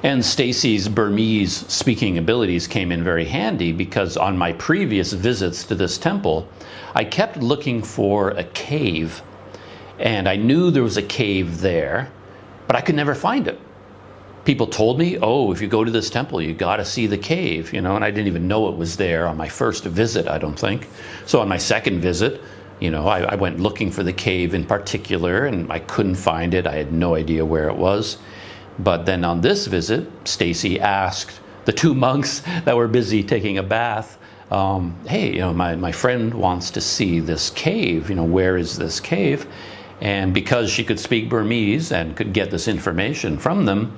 And Stacy's Burmese speaking abilities came in very handy, because on my previous visits to this temple, I kept looking for a cave. And I knew there was a cave there, but I could never find it. People told me, oh, if you go to this temple, you got to see the cave, and I didn't even know it was there on my first visit, I don't think. So on my second visit, I went looking for the cave in particular, and I couldn't find it. I had no idea where it was. But then on this visit, Stacy asked the two monks that were busy taking a bath, hey, my friend wants to see this cave, where is this cave? And because she could speak Burmese and could get this information from them,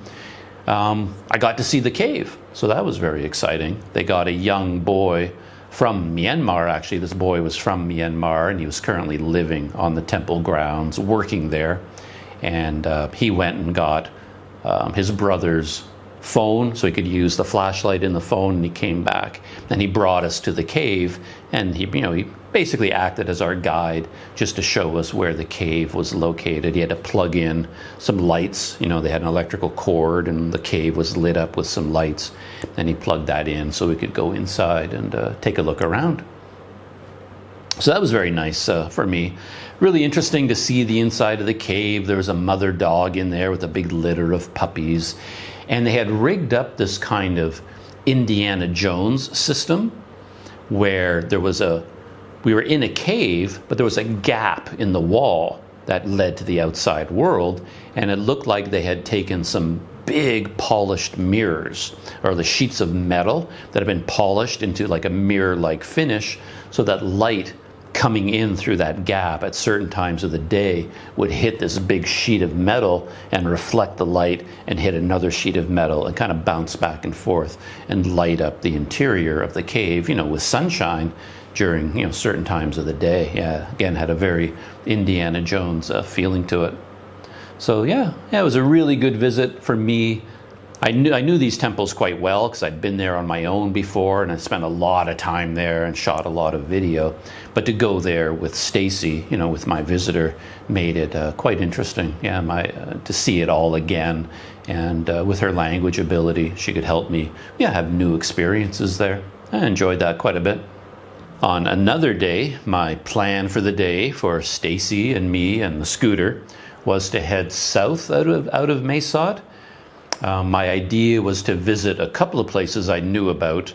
I got to see the cave. So that was very exciting. They got a young boy from Myanmar, actually. This boy was from Myanmar, and he was currently living on the temple grounds, working there. And he went and got his brother's phone so he could use the flashlight in the phone, and he came back. And he brought us to the cave, and he basically acted as our guide just to show us where the cave was located. He had to plug in some lights. They had an electrical cord, and the cave was lit up with some lights, and he plugged that in so we could go inside and take a look around. So that was very nice for me. Really interesting to see the inside of the cave. There was a mother dog in there with a big litter of puppies, and they had rigged up this kind of Indiana Jones system where we were in a cave, but there was a gap in the wall that led to the outside world, and it looked like they had taken some big polished mirrors, or the sheets of metal that had been polished into like a mirror-like finish, so that light coming in through that gap at certain times of the day would hit this big sheet of metal and reflect the light and hit another sheet of metal and kind of bounce back and forth and light up the interior of the cave, with sunshine during, certain times of the day. Yeah, again, had a very Indiana Jones feeling to it. So yeah, it was a really good visit for me. I knew these temples quite well because I'd been there on my own before, and I spent a lot of time there and shot a lot of video. But to go there with Stacy, with my visitor, made it quite interesting. Yeah, to see it all again, and with her language ability, she could help me, have new experiences there. I enjoyed that quite a bit. On another day, my plan for the day for Stacy and me and the scooter was to head south out of Mesot. My idea was to visit a couple of places I knew about.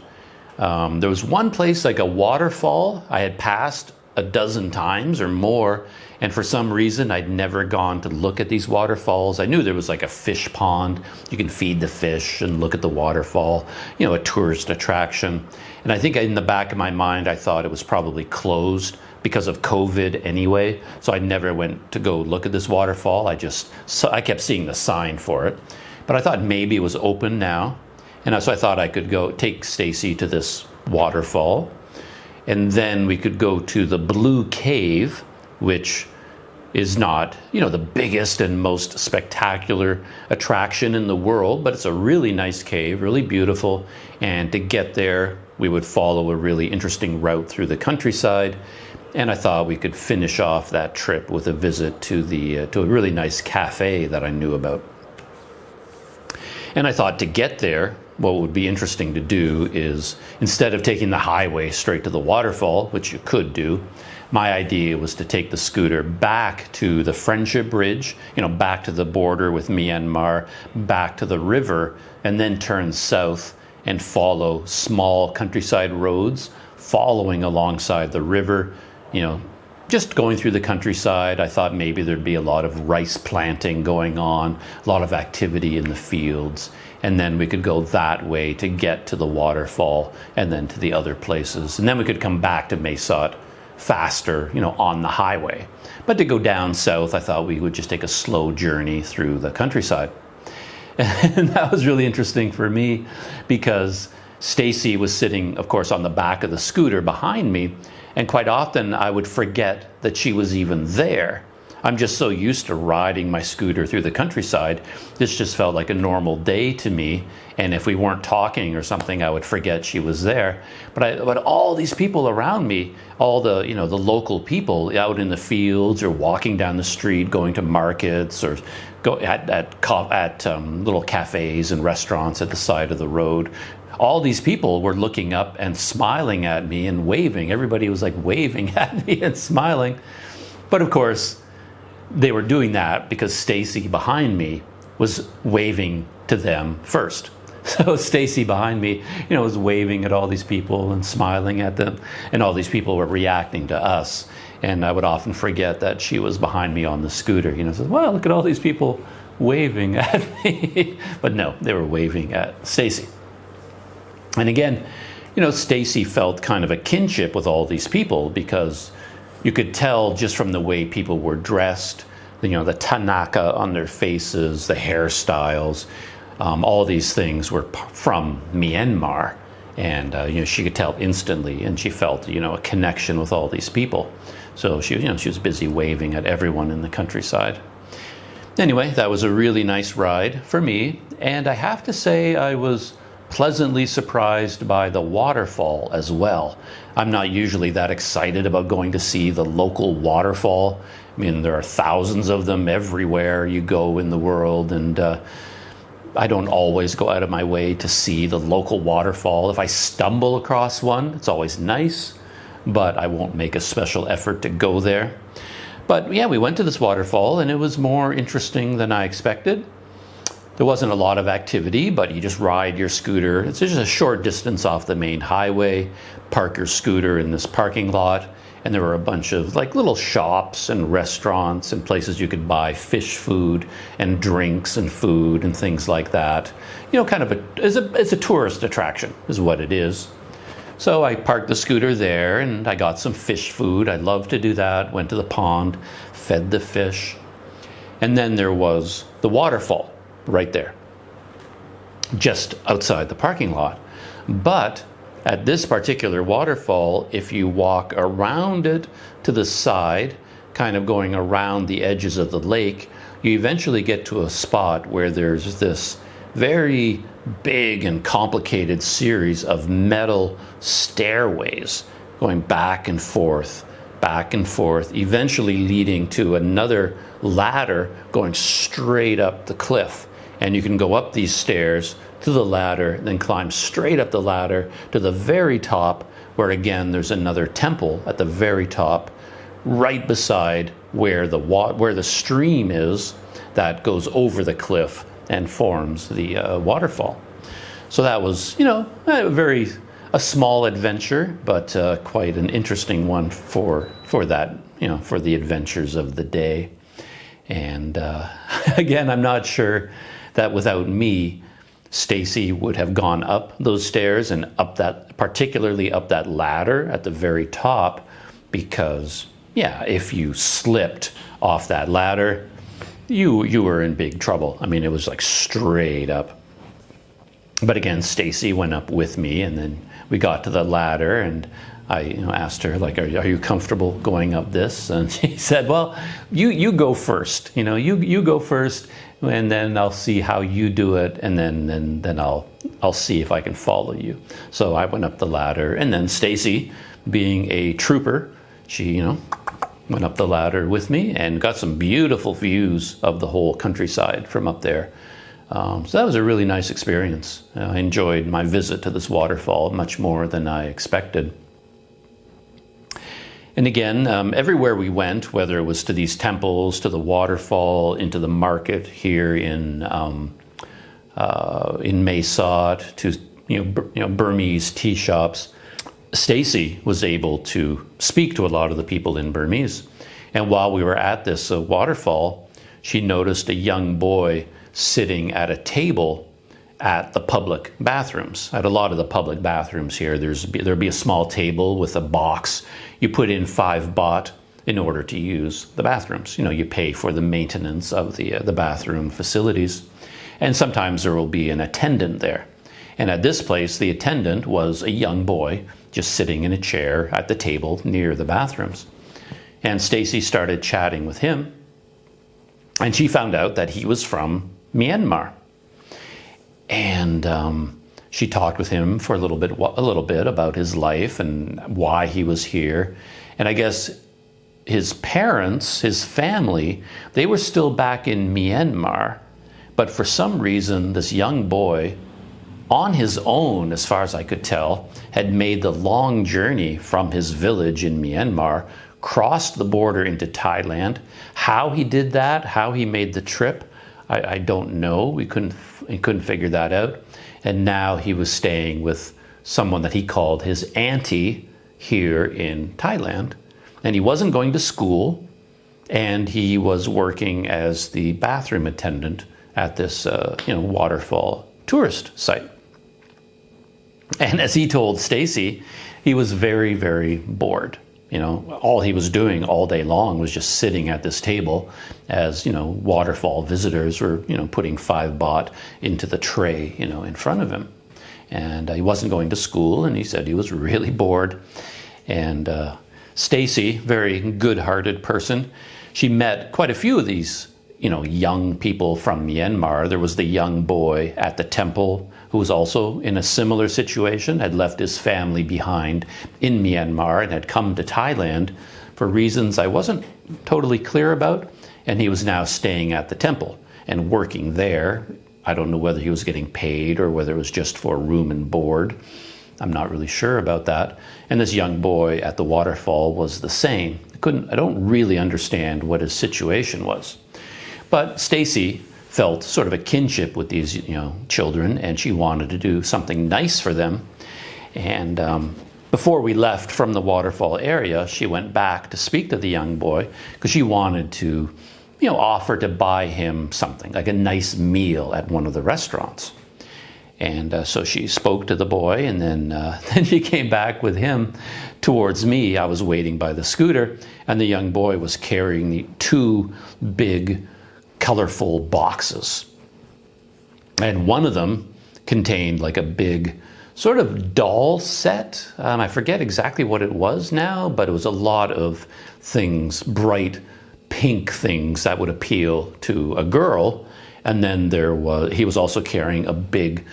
There was one place, like a waterfall, I had passed a dozen times or more, and for some reason I'd never gone to look at these waterfalls. I knew there was like a fish pond. You can feed the fish and look at the waterfall, a tourist attraction. And I think in the back of my mind, I thought it was probably closed because of COVID anyway. So I never went to go look at this waterfall. I kept seeing the sign for it. But I thought maybe it was open now. And so I thought I could go take Stacy to this waterfall. And then we could go to the Blue Cave, which is not, the biggest and most spectacular attraction in the world, but it's a really nice cave, really beautiful. And to get there, we would follow a really interesting route through the countryside. And I thought we could finish off that trip with a visit to a really nice cafe that I knew about. And I thought to get there, what would be interesting to do is, instead of taking the highway straight to the waterfall, which you could do, my idea was to take the scooter back to the Friendship Bridge, back to the border with Myanmar, back to the river, and then turn south and follow small countryside roads, following alongside the river, just going through the countryside. I thought maybe there'd be a lot of rice planting going on, a lot of activity in the fields, and then we could go that way to get to the waterfall and then to the other places. And then we could come back to Mesot faster, on the highway. But to go down south, I thought we would just take a slow journey through the countryside. And that was really interesting for me because Stacy was sitting, of course, on the back of the scooter behind me, and quite often I would forget that she was even there. I'm just so used to riding my scooter through the countryside. This just felt like a normal day to me. And if we weren't talking or something, I would forget she was there. But all these people around me, all the the local people out in the fields or walking down the street, going to markets or go at little cafes and restaurants at the side of the road. All these people were looking up and smiling at me and waving. Everybody was like waving at me and smiling. But of course, they were doing that because Stacy behind me was waving to them first. So Stacy behind me, was waving at all these people and smiling at them, and all these people were reacting to us. And I would often forget that she was behind me on the scooter. Says, "Wow, look at all these people waving at me." But no, they were waving at Stacy. And again, Stacy felt kind of a kinship with all these people because you could tell just from the way people were dressed, the Tanaka on their faces, the hairstyles, all these things were from Myanmar. And, she could tell instantly, and she felt, a connection with all these people. So she was busy waving at everyone in the countryside. Anyway, that was a really nice ride for me. And I have to say I was pleasantly surprised by the waterfall as well. I'm not usually that excited about going to see the local waterfall. I mean, there are thousands of them everywhere you go in the world, and I don't always go out of my way to see the local waterfall. If I stumble across one, it's always nice, but I won't make a special effort to go there. But yeah, we went to this waterfall, and it was more interesting than I expected. There wasn't a lot of activity, but you just ride your scooter. It's just a short distance off the main highway, park your scooter in this parking lot, and there were a bunch of little shops and restaurants and places you could buy fish food and drinks and food and things like that. Kind of it's a tourist attraction is what it is. So I parked the scooter there and I got some fish food. I love to do that. Went to the pond, fed the fish. And then there was the waterfall right there, just outside the parking lot. But at this particular waterfall, if you walk around it to the side, kind of going around the edges of the lake, you eventually get to a spot where there's this very big and complicated series of metal stairways going back and forth, eventually leading to another ladder going straight up the cliff. And you can go up these stairs to the ladder, then climb straight up the ladder to the very top, where again there's another temple at the very top, right beside where the stream is that goes over the cliff and forms the waterfall. So that was, a small adventure, but quite an interesting one for that, for the adventures of the day. And again, I'm not sure that without me, Stacy would have gone up those stairs and particularly up that ladder at the very top, because if you slipped off that ladder, you were in big trouble. I mean, it was like straight up. But again, Stacy went up with me, and then we got to the ladder, and I asked her, are you comfortable going up this? And she said, well, you go first. You go first, and then I'll see how you do it, and then I'll see if I can follow you. So I went up the ladder, and then Stacy, being a trooper, she went up the ladder with me and got some beautiful views of the whole countryside from up there. So that was a really nice experience. I enjoyed my visit to this waterfall much more than I expected. And again, everywhere we went, whether it was to these temples, to the waterfall, into the market here in Mesot, to Burmese tea shops, Stacy was able to speak to a lot of the people in Burmese. And while we were at this waterfall, she noticed a young boy sitting at a table at the public bathrooms. At a lot of the public bathrooms here, there'll be a small table with a box. You put in 5 baht in order to use the bathrooms. You know, you pay for the maintenance of the bathroom facilities. And sometimes there will be an attendant there. And at this place, the attendant was a young boy just sitting in a chair at the table near the bathrooms. And Stacy started chatting with him, and she found out that he was from Myanmar. And she talked with him for a little bit about his life and why he was here. And I guess his parents, his family, they were still back in Myanmar. But for some reason, this young boy, on his own, as far as I could tell, had made the long journey from his village in Myanmar, crossed the border into Thailand. How he did that, how he made the trip, I don't know. We couldn't figure that out. And now he was staying with someone that he called his auntie here in Thailand. And he wasn't going to school, and he was working as the bathroom attendant at this Waterfall tourist site. And as he told Stacy, he was very, very bored. You know, all he was doing all day long was just sitting at this table as, Waterfall visitors were, putting 5 baht into the tray, in front of him. And he wasn't going to school, and he said he was really bored. And Stacy, very good-hearted person, she met quite a few of these, young people from Myanmar. There was the young boy at the temple who was also in a similar situation, had left his family behind in Myanmar and had come to Thailand for reasons I wasn't totally clear about. And he was now staying at the temple and working there. I don't know whether he was getting paid or whether it was just for room and board. I'm not really sure about that. And this young boy at the waterfall was the same. I don't really understand what his situation was. But Stacy felt sort of a kinship with these, children, and she wanted to do something nice for them. And before we left from the waterfall area, she went back to speak to the young boy because she wanted to, offer to buy him something, like a nice meal at one of the restaurants. And so she spoke to the boy, and then she came back with him towards me. I was waiting by the scooter, and the young boy was carrying the 2 big, colorful boxes. And one of them contained like a big sort of doll set. I forget exactly what it was now, but it was a lot of things, bright pink things that would appeal to a girl. And then he was also carrying a big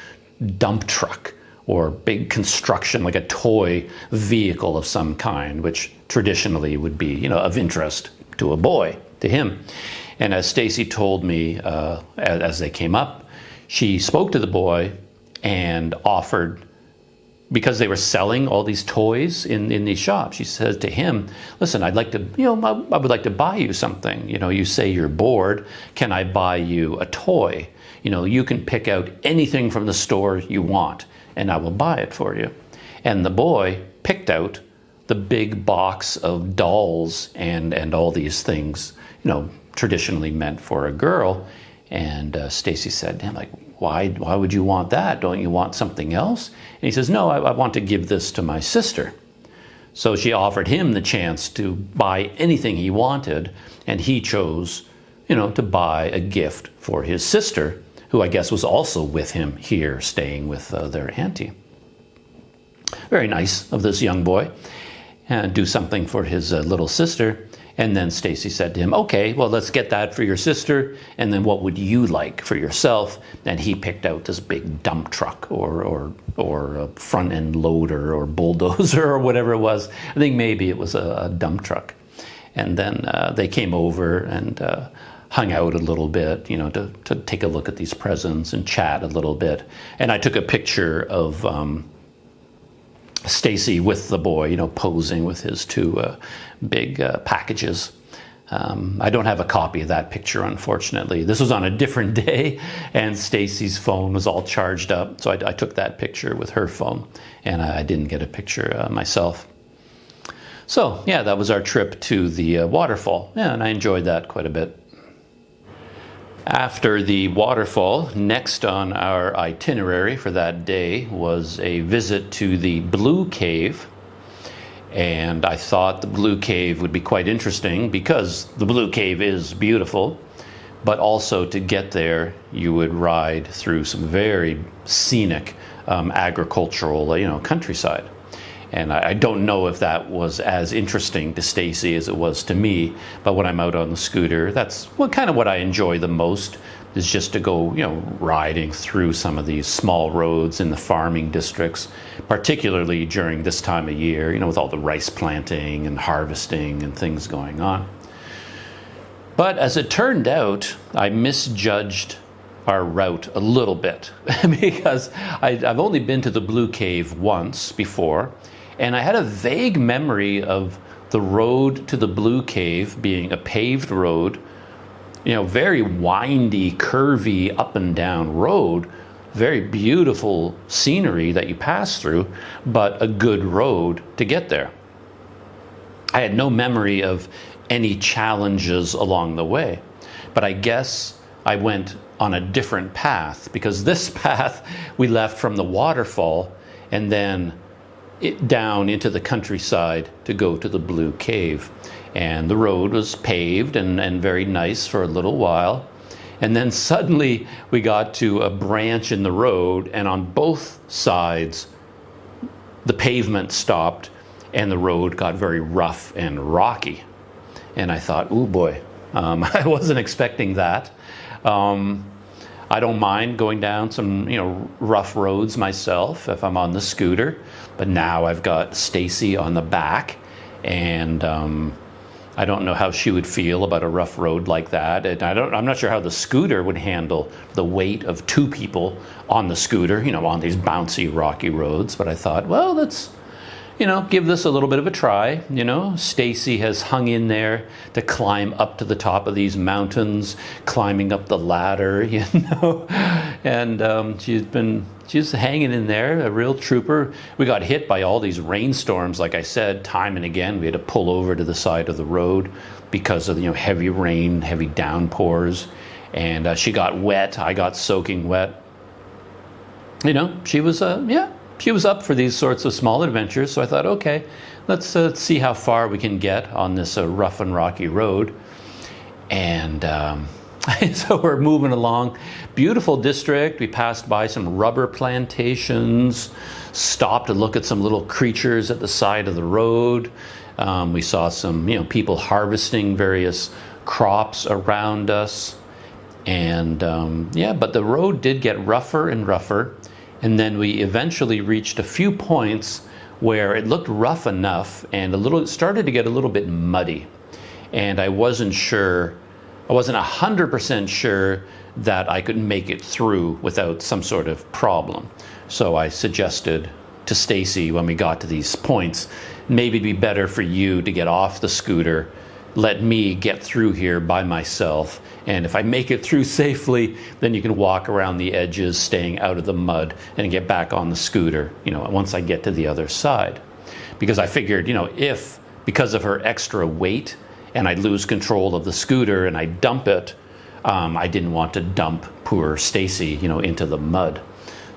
dump truck or big construction, like a toy vehicle of some kind, which traditionally would be, of interest to a boy, to him. And as Stacy told me as they came up, she spoke to the boy and offered, because they were selling all these toys in these shops, she said to him, listen, I'd like to, I would like to buy you something. You say you're bored. Can I buy you a toy? You can pick out anything from the store you want, and I will buy it for you. And the boy picked out the big box of dolls and all these things, traditionally meant for a girl. And Stacy said to him, like, why would you want that? Don't you want something else? And he says, no, I want to give this to my sister. So she offered him the chance to buy anything he wanted, and he chose, to buy a gift for his sister, who I guess was also with him here, staying with their auntie. Very nice of this young boy, and do something for his little sister. And then Stacy said to him, okay, well, let's get that for your sister. And then what would you like for yourself? And he picked out this big dump truck or a front end loader or bulldozer or whatever it was. I think maybe it was a dump truck. And then they came over and hung out a little bit, to take a look at these presents and chat a little bit. And I took a picture of Stacy with the boy, posing with his 2 big packages. I don't have a copy of that picture, unfortunately. This was on a different day, and Stacy's phone was all charged up, so I took that picture with her phone, and I didn't get a picture myself. So, yeah, that was our trip to the waterfall, yeah, and I enjoyed that quite a bit. After the waterfall, next on our itinerary for that day was a visit to the Blue Cave. And I thought the Blue Cave would be quite interesting because the Blue Cave is beautiful, but also to get there, you would ride through some very scenic agricultural, countryside. And I don't know if that was as interesting to Stacy as it was to me, but when I'm out on the scooter, that's kind of what I enjoy the most, is just to go, riding through some of these small roads in the farming districts, particularly during this time of year, with all the rice planting and harvesting and things going on. But as it turned out, I misjudged our route a little bit because I've only been to the Blue Cave once before, and I had a vague memory of the road to the Blue Cave being a paved road, very windy, curvy, up and down road, very beautiful scenery that you pass through, but a good road to get there. I had no memory of any challenges along the way, but I guess I went on a different path, because this path we left from the waterfall and then down into the countryside to go to the Blue Cave. And the road was paved and very nice for a little while. And then suddenly we got to a branch in the road, and on both sides the pavement stopped and the road got very rough and rocky. And I thought, oh boy, I wasn't expecting that. I don't mind going down some, rough roads myself if I'm on the scooter, but now I've got Stacy on the back, and I don't know how she would feel about a rough road like that. And I'm not sure how the scooter would handle the weight of two people on the scooter, on these bouncy, rocky roads. But I thought, well, let's, give this a little bit of a try. Stacy has hung in there to climb up to the top of these mountains, climbing up the ladder, and she's hanging in there, a real trooper. We got hit by all these rainstorms, like I said, time and again. We had to pull over to the side of the road because of heavy rain, heavy downpours, and she got wet. I got soaking wet. She was She was up for these sorts of small adventures, so I thought, okay, let's see how far we can get on this rough and rocky road. And so we're moving along. Beautiful district. We passed by some rubber plantations, stopped to look at some little creatures at the side of the road. We saw some, people harvesting various crops around us. And but the road did get rougher and rougher. And then we eventually reached a few points where it looked rough enough and started to get a little bit muddy. And I wasn't 100% sure that I could make it through without some sort of problem. So I suggested to Stacy when we got to these points, maybe it'd be better for you to get off the scooter, let me get through here by myself, and if I make it through safely, then you can walk around the edges, staying out of the mud, and get back on the scooter, once I get to the other side. Because I figured, if, because of her extra weight, and I lose control of the scooter and I dump it, I didn't want to dump poor Stacy, into the mud.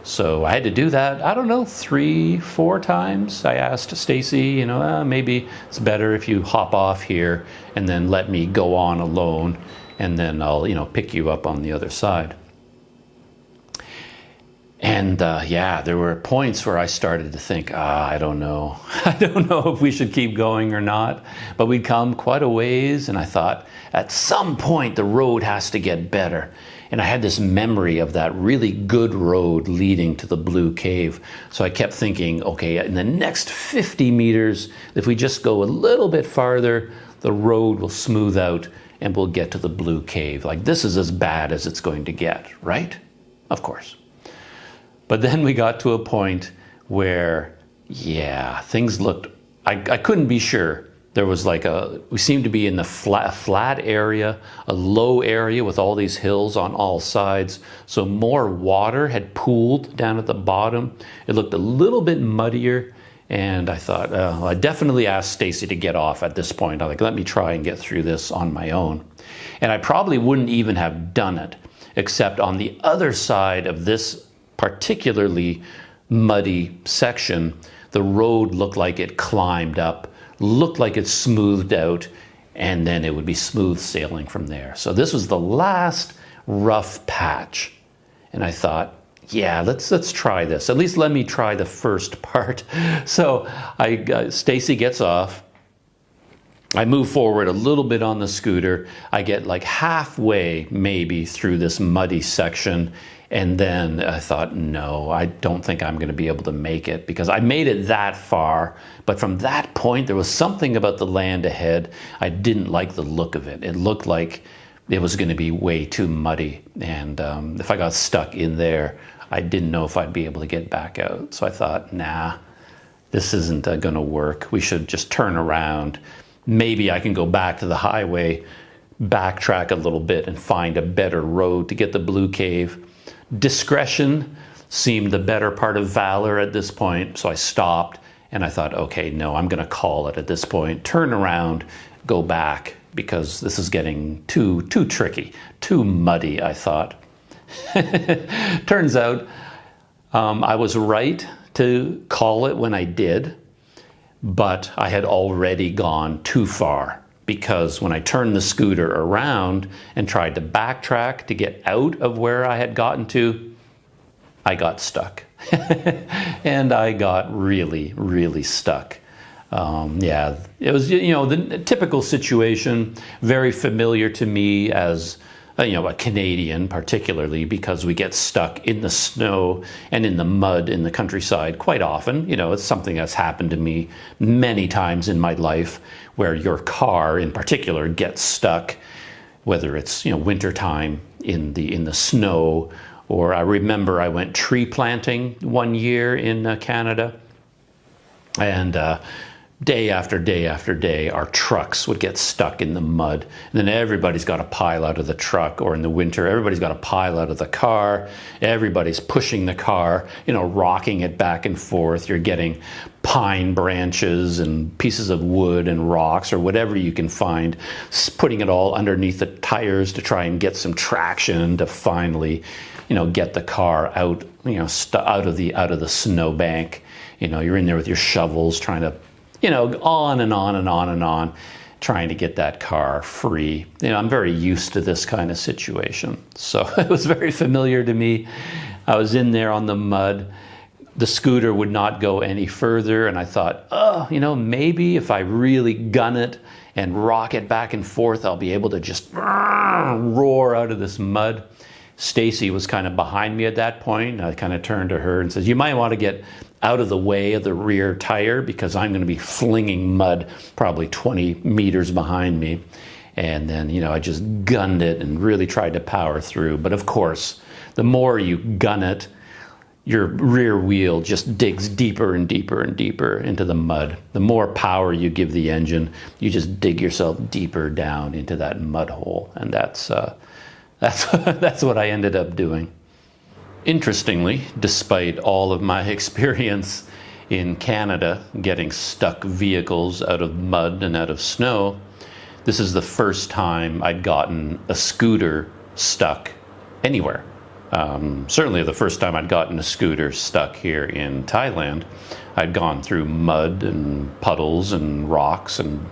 So I had to do that, 3-4 times. I asked Stacy, maybe it's better if you hop off here and then let me go on alone, and then I'll, pick you up on the other side. And there were points where I started to think, I don't know. I don't know if we should keep going or not. But we'd come quite a ways, and I thought, at some point the road has to get better. And I had this memory of that really good road leading to the Blue Cave. So I kept thinking, okay, in the next 50 meters, if we just go a little bit farther, the road will smooth out and we'll get to the Blue Cave. Like, this is as bad as it's going to get, right? Of course. But then we got to a point where, things looked, I couldn't be sure. There was we seemed to be in the flat area, a low area with all these hills on all sides. So more water had pooled down at the bottom. It looked a little bit muddier, And I thought, well, I definitely asked Stacy to get off at this point. I'm like, let me try and get through this on my own. And I probably wouldn't even have done it, except on the other side of this particularly muddy section, the road looked like it climbed up, looked like it smoothed out, and then it would be smooth sailing from there. So this was the last rough patch. And I thought, yeah, let's try this. At least let me try the first part. So Stacy gets off. I move forward a little bit on the scooter. I get like halfway maybe through this muddy section. And then I thought, no, I don't think I'm going to be able to make it, because I made it that far. But from that point, there was something about the land ahead. I didn't like the look of it. It looked like it was going to be way too muddy. And if I got stuck in there, I didn't know if I'd be able to get back out. So I thought, nah, this isn't going to work. We should just turn around. Maybe I can go back to the highway, backtrack a little bit, and find a better road to get the Blue Cave. Discretion seemed the better part of valor at this point, so I stopped and I thought, okay, no, I'm going to call it at this point. Turn around, go back, because this is getting too tricky, too muddy, I thought. Turns out I was right to call it when I did, but I had already gone too far. Because when I turned the scooter around and tried to backtrack to get out of where I had gotten to, I got stuck. And I got really, really stuck. Yeah, it was, the typical situation, very familiar to me as a Canadian, particularly because we get stuck in the snow and in the mud in the countryside quite often. It's something that's happened to me many times in my life, where your car in particular gets stuck, whether it's wintertime in the snow, or I remember I went tree planting one year in Canada, and day after day after day, our trucks would get stuck in the mud. And then everybody's got to pile out of the truck, or in the winter, everybody's got to pile out of the car. Everybody's pushing the car, rocking it back and forth. You're getting pine branches and pieces of wood and rocks or whatever you can find, putting it all underneath the tires to try and get some traction to finally, get the car out, out of the snowbank. You're in there with your shovels trying to, on and on and on and on, trying to get that car free. I'm very used to this kind of situation. So it was very familiar to me. I was in there on the mud. The scooter would not go any further. And I thought, maybe if I really gun it and rock it back and forth, I'll be able to just roar out of this mud. Stacy was kind of behind me at that point. I kind of turned to her and said, you might want to get out of the way of the rear tire, because I'm going to be flinging mud probably 20 meters behind me. And then, I just gunned it and really tried to power through. But of course, the more you gun it, your rear wheel just digs deeper and deeper and deeper into the mud. The more power you give the engine, you just dig yourself deeper down into that mud hole. And that's what I ended up doing. Interestingly, despite all of my experience in Canada getting stuck vehicles out of mud and out of snow, this is the first time I'd gotten a scooter stuck anywhere. Certainly the first time I'd gotten a scooter stuck here in Thailand. I'd gone through mud and puddles and rocks and,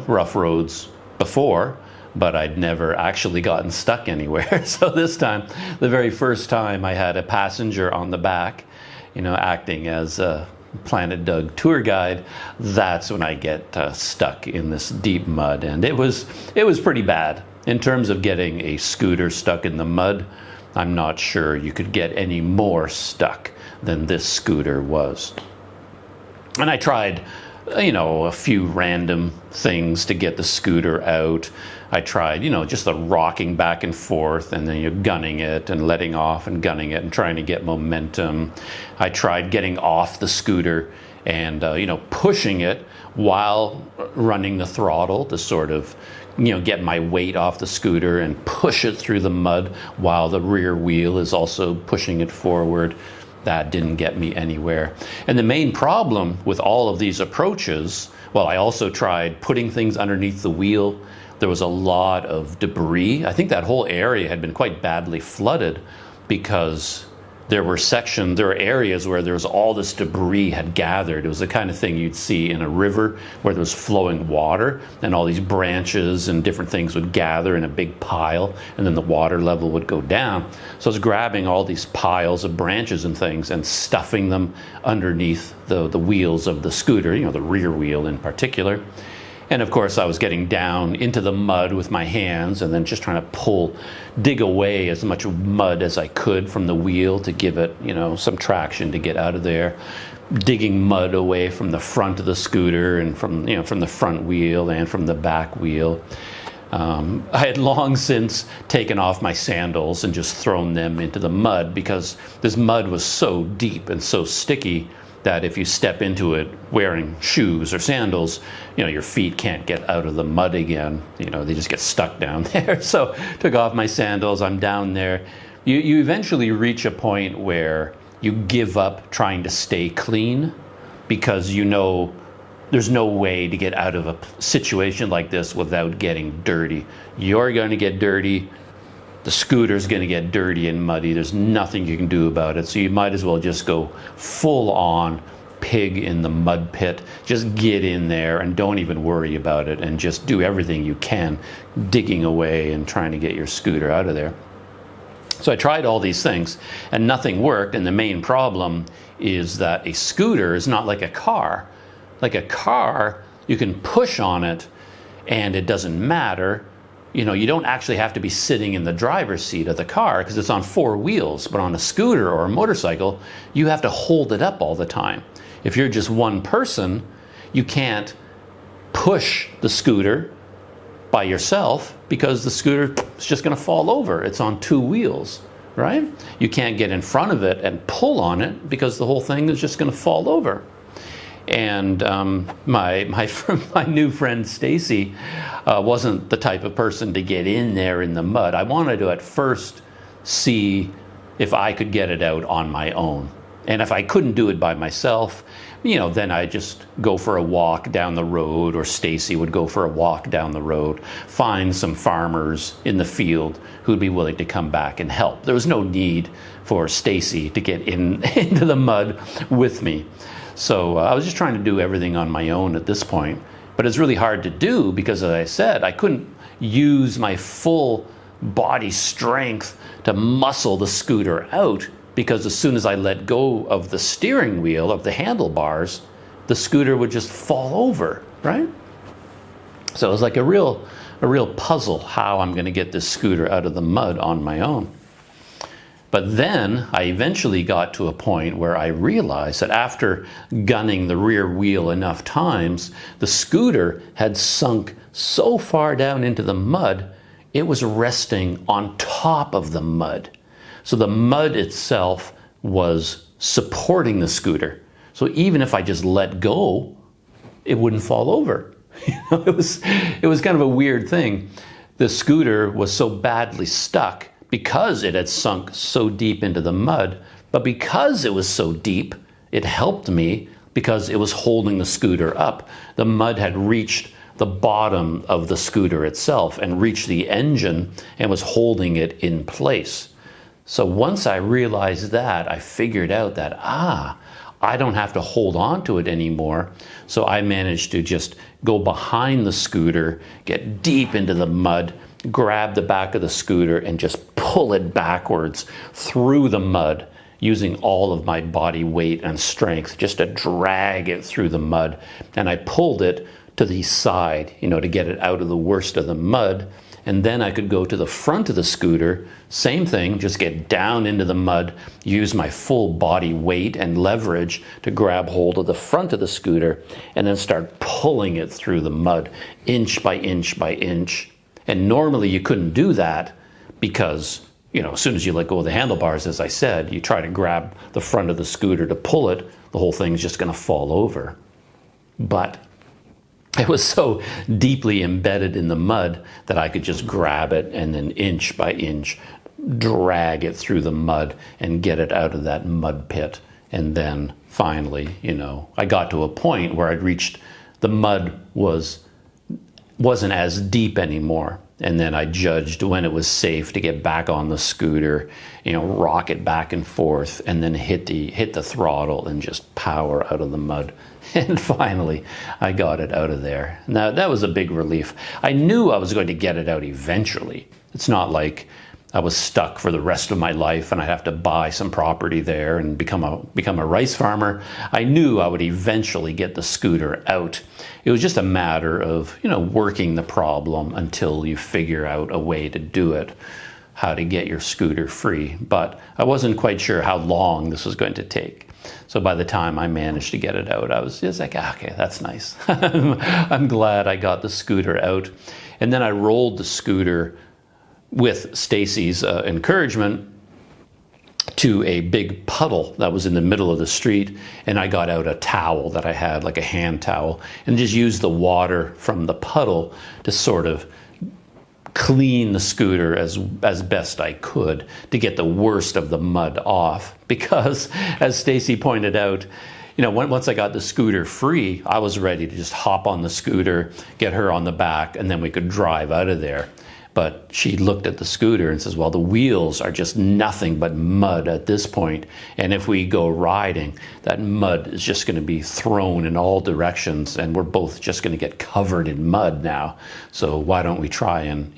rough roads before, but I'd never actually gotten stuck anywhere. So this time, the very first time, I had a passenger on the back, acting as a Planet Doug tour guide. That's when I get stuck in this deep mud. And it was pretty bad. In terms of getting a scooter stuck in the mud, I'm not sure you could get any more stuck than this scooter was. And I tried, a few random things to get the scooter out. I tried, just the rocking back and forth, and then you're gunning it and letting off and gunning it and trying to get momentum. I tried getting off the scooter and, pushing it while running the throttle to sort of, get my weight off the scooter and push it through the mud while the rear wheel is also pushing it forward. that didn't get me anywhere. And the main problem with all of these approaches, well, I also tried putting things underneath the wheel. There was a lot of debris. I think that whole area had been quite badly flooded because there were areas where there was all this debris had gathered. It was the kind of thing you'd see in a river where there was flowing water and all these branches and different things would gather in a big pile, and then the water level would go down. So I was grabbing all these piles of branches and things and stuffing them underneath the wheels of the scooter, you know, the rear wheel in particular. And of course, I was getting down into the mud with my hands and then just trying to dig away as much mud as I could from the wheel to give it, you know, some traction to get out of there. Digging mud away from the front of the scooter and from the front wheel and from the back wheel. I had long since taken off my sandals and just thrown them into the mud because this mud was so deep and so sticky that if you step into it wearing shoes or sandals, you know, your feet can't get out of the mud again. You know, they just get stuck down there. So took off my sandals, I'm down there. You eventually reach a point where you give up trying to stay clean because you know there's no way to get out of a situation like this without getting dirty. You're going to get dirty. The scooter's going to get dirty and muddy. There's nothing you can do about it. So you might as well just go full on pig in the mud pit. Just get in there and don't even worry about it and just do everything you can digging away and trying to get your scooter out of there. So I tried all these things and nothing worked. And the main problem is that a scooter is not like a car. Like a car, you can push on it and it doesn't matter. You know, you don't actually have to be sitting in the driver's seat of the car because it's on 4 wheels, but on a scooter or a motorcycle, you have to hold it up all the time. If you're just one person, you can't push the scooter by yourself because the scooter is just going to fall over. It's on 2 wheels, right? You can't get in front of it and pull on it because the whole thing is just going to fall over. And my new friend Stacy wasn't the type of person to get in there in the mud. I wanted to at first see if I could get it out on my own. And if I couldn't do it by myself, you know, then I'd just go for a walk down the road, or Stacy would go for a walk down the road, find some farmers in the field who'd be willing to come back and help. There was no need for Stacy to get into the mud with me. So I was just trying to do everything on my own at this point. But it's really hard to do because, as I said, I couldn't use my full body strength to muscle the scooter out because as soon as I let go of the steering wheel, of the handlebars, the scooter would just fall over, right? So it was like a real puzzle how I'm going to get this scooter out of the mud on my own. But then I eventually got to a point where I realized that after gunning the rear wheel enough times, the scooter had sunk so far down into the mud, it was resting on top of the mud. So the mud itself was supporting the scooter. So even if I just let go, it wouldn't fall over. It was kind of a weird thing. The scooter was so badly stuck because it had sunk so deep into the mud, but because it was so deep, it helped me because it was holding the scooter up. The mud had reached the bottom of the scooter itself and reached the engine and was holding it in place. So once I realized that, I figured out that, I don't have to hold on to it anymore. So I managed to just go behind the scooter, get deep into the mud, grab the back of the scooter and just pull it backwards through the mud using all of my body weight and strength just to drag it through the mud. And I pulled it to the side, you know, to get it out of the worst of the mud. And then I could go to the front of the scooter, same thing, just get down into the mud, use my full body weight and leverage to grab hold of the front of the scooter, and then start pulling it through the mud, inch by inch by inch. And normally you couldn't do that because, you know, as soon as you let go of the handlebars, as I said, you try to grab the front of the scooter to pull it, the whole thing's just going to fall over. But it was so deeply embedded in the mud that I could just grab it and then inch by inch drag it through the mud and get it out of that mud pit. And then finally, I got to a point where I'd reached, the mud wasn't as deep anymore. And then I judged when it was safe to get back on the scooter, rock it back and forth, and then hit the throttle and just power out of the mud. And finally, I got it out of there. Now, that was a big relief. I knew I was going to get it out eventually. It's not like I was stuck for the rest of my life and I'd have to buy some property there and become a rice farmer. I knew I would eventually get the scooter out. It was just a matter of, working the problem until you figure out a way to do it, how to get your scooter free. But I wasn't quite sure how long this was going to take. So by the time I managed to get it out, I was just like, okay, that's nice. I'm glad I got the scooter out. And then I rolled the scooter with Stacy's encouragement to a big puddle that was in the middle of the street, and I got out a towel that I had, like a hand towel, and just used the water from the puddle to sort of clean the scooter as best I could to get the worst of the mud off. Because, as Stacy pointed out, once I got the scooter free, I was ready to just hop on the scooter, get her on the back, and then we could drive out of there. But she looked at the scooter and says, well, the wheels are just nothing but mud at this point. And if we go riding, that mud is just going to be thrown in all directions. And we're both just going to get covered in mud now. So why don't we try and,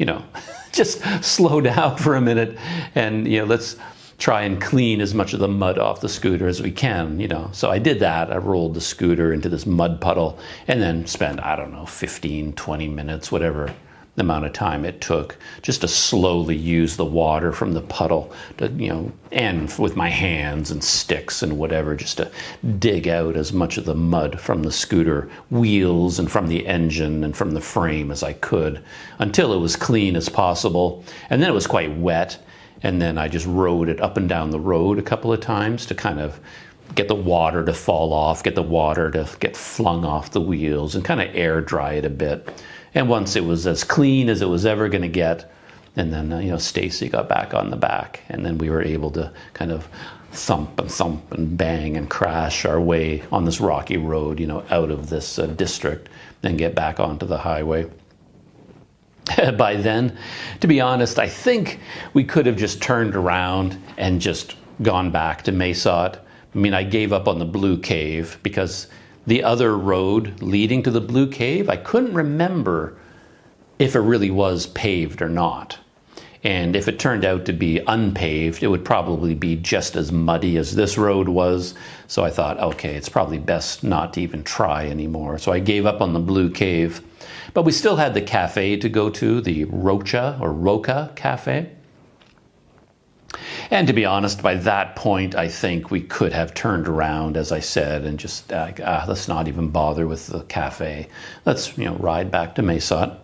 just slow down for a minute and, let's try and clean as much of the mud off the scooter as we can, So I did that. I rolled the scooter into this mud puddle and then spent, 15, 20 minutes, whatever the amount of time it took, just to slowly use the water from the puddle to, and with my hands and sticks and whatever, just to dig out as much of the mud from the scooter wheels and from the engine and from the frame as I could, until it was clean as possible. And then it was quite wet. And then I just rode it up and down the road a couple of times to kind of get the water to fall off, get the water to get flung off the wheels, and kind of air dry it a bit. And once it was as clean as it was ever going to get, and then, Stacy got back on the back, and then we were able to kind of thump and bang and crash our way on this rocky road, out of this district, and get back onto the highway. By then, to be honest, I think we could have just turned around and just gone back to Mesot. I gave up on the Blue Cave because the other road leading to the Blue Cave, I couldn't remember if it really was paved or not. And if it turned out to be unpaved, it would probably be just as muddy as this road was. So I thought, okay, it's probably best not to even try anymore. So I gave up on the Blue Cave. But we still had the cafe to go to, the Roca Cafe. And to be honest, by that point, I think we could have turned around, as I said, and just, let's not even bother with the cafe. Let's, ride back to Mesot.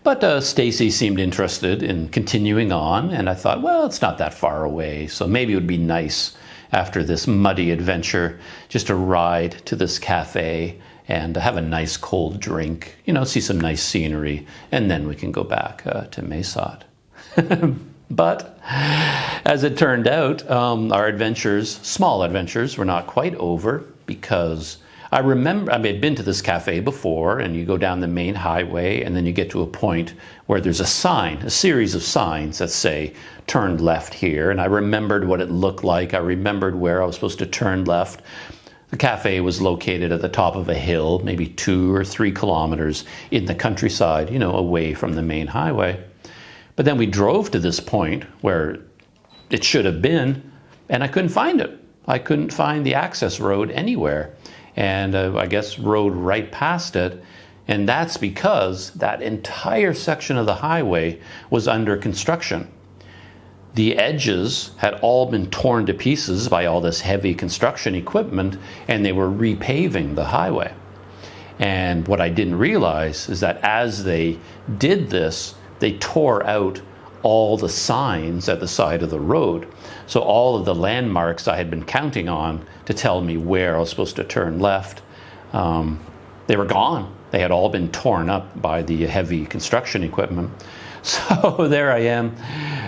But Stacy seemed interested in continuing on, and I thought, well, it's not that far away, so maybe it would be nice after this muddy adventure just to ride to this cafe and have a nice cold drink, see some nice scenery, and then we can go back to Mesot. But as it turned out, our adventures, small adventures, were not quite over, because I remember, I'd been to this cafe before, and you go down the main highway, and then you get to a point where there's a sign, a series of signs that say, turn left here. And I remembered what it looked like. I remembered where I was supposed to turn left. The cafe was located at the top of a hill, maybe 2 or 3 kilometers in the countryside, away from the main highway. But then we drove to this point where it should have been, and I couldn't find it. I couldn't find the access road anywhere. And I guess rode right past it. And that's because that entire section of the highway was under construction. The edges had all been torn to pieces by all this heavy construction equipment, and they were repaving the highway. And what I didn't realize is that as they did this, they tore out all the signs at the side of the road. So all of the landmarks I had been counting on to tell me where I was supposed to turn left, they were gone. They had all been torn up by the heavy construction equipment. So there I am.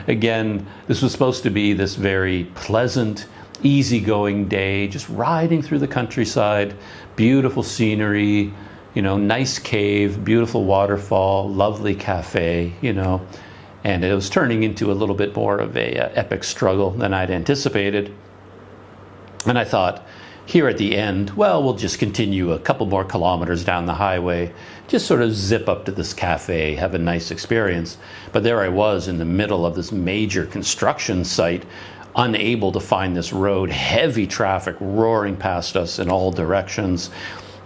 Again, this was supposed to be this very pleasant, easygoing day, just riding through the countryside, beautiful scenery, you know, nice cave, beautiful waterfall, lovely cafe, you know, and it was turning into a little bit more of a epic struggle than I'd anticipated. And I thought, here at the end, well, we'll just continue a couple more kilometers down the highway, just sort of zip up to this cafe, have a nice experience. But there I was in the middle of this major construction site, unable to find this road, heavy traffic roaring past us in all directions,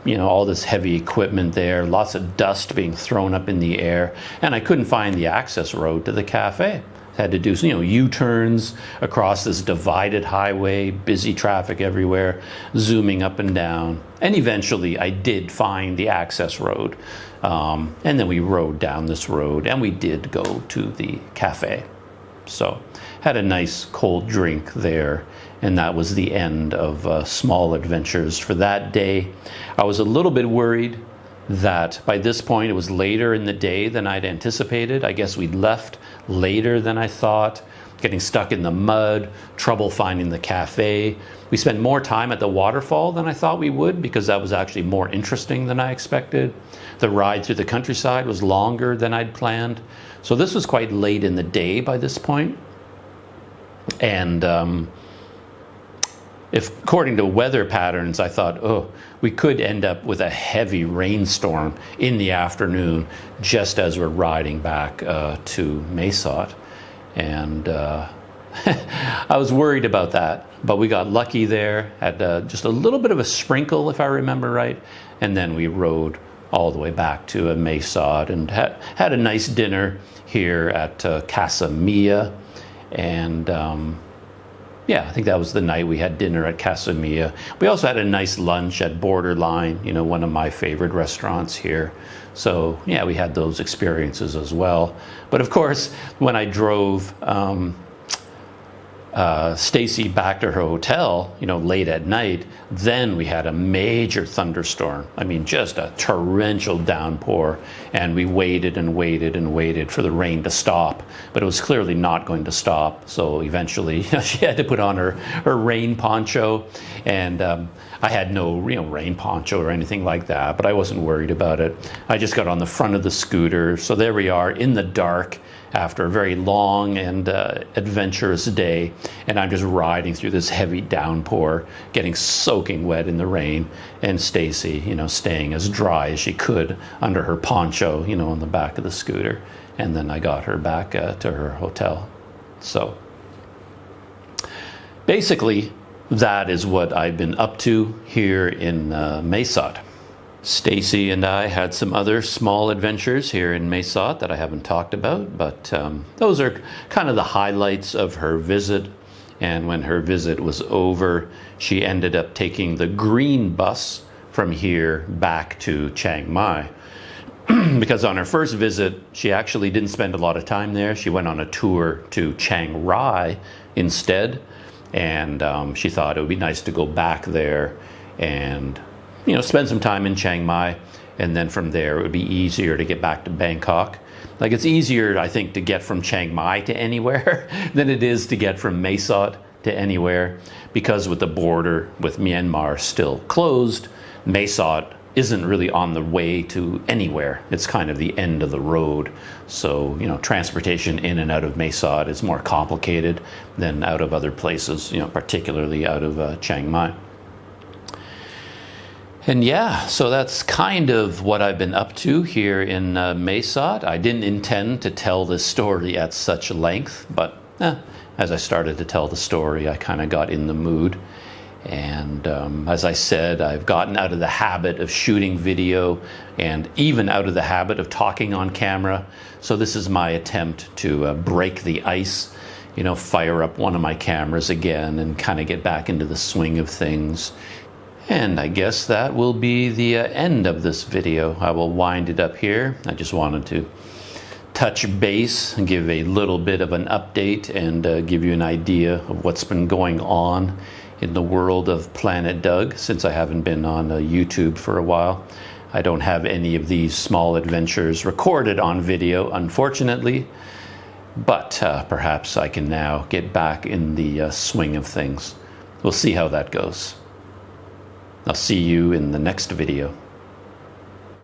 you know, all this heavy equipment there, lots of dust being thrown up in the air, and I couldn't find the access road to the cafe. Had to do, you know, U-turns across this divided highway, busy traffic everywhere, zooming up and down. And eventually I did find the access road. And then we rode down this road and we did go to the cafe. So had a nice cold drink there. And that was the end of small adventures for that day. I was a little bit worried that by this point it was later in the day than I'd anticipated. I guess we'd left later than I thought, getting stuck in the mud, trouble finding the cafe. We spent more time at the waterfall than I thought we would because that was actually more interesting than I expected. The ride through the countryside was longer than I'd planned. So this was quite late in the day by this point. And if according to weather patterns, I thought, oh, we could end up with a heavy rainstorm in the afternoon just as we're riding back to Mesot. And I was worried about that, but we got lucky there, had just a little bit of a sprinkle, if I remember right, and then we rode all the way back to Mesot and had a nice dinner here at Casa Mia. And yeah, I think that was the night we had dinner at Casa Mia. We also had a nice lunch at Borderline, you know, one of my favorite restaurants here. So yeah, we had those experiences as well. But of course, when I drove Stacy back to her hotel, you know, late at night, then we had a major thunderstorm. I mean, just a torrential downpour, and we waited and waited and waited for the rain to stop, but it was clearly not going to stop. So eventually, you know, she had to put on her rain poncho, and I had no, you know, rain poncho or anything like that, but I wasn't worried about it. I just got on the front of the scooter, so there we are in the dark, after a very long and adventurous day, and I'm just riding through this heavy downpour, getting soaking wet in the rain, and Stacy, you know, staying as dry as she could under her poncho, you know, on the back of the scooter. And then I got her back to her hotel. So basically, that is what I've been up to here in Mesot. Stacy and I had some other small adventures here in Mesot that I haven't talked about, but those are kind of the highlights of her visit. And when her visit was over, she ended up taking the green bus from here back to Chiang Mai. Because on her first visit, she actually didn't spend a lot of time there. She went on a tour to Chiang Rai instead, and she thought it would be nice to go back there and, you know, spend some time in Chiang Mai, and then from there it would be easier to get back to Bangkok. Like, it's easier, I think, to get from Chiang Mai to anywhere than it is to get from Mesot to anywhere, because with the border with Myanmar still closed, Mesot isn't really on the way to anywhere. It's kind of the end of the road. So, you know, transportation in and out of Mesot is more complicated than out of other places, you know, particularly out of Chiang Mai. And yeah, so that's kind of what I've been up to here in Mesot. I didn't intend to tell this story at such length, but as I started to tell the story, I kind of got in the mood. And as I said, I've gotten out of the habit of shooting video and even out of the habit of talking on camera. So this is my attempt to break the ice, you know, fire up one of my cameras again and kind of get back into the swing of things. And I guess that will be the end of this video. I will wind it up here. I just wanted to touch base and give a little bit of an update and give you an idea of what's been going on in the world of Planet Doug since I haven't been on YouTube for a while. I don't have any of these small adventures recorded on video, unfortunately, but perhaps I can now get back in the swing of things. We'll see how that goes. I'll see you in the next video.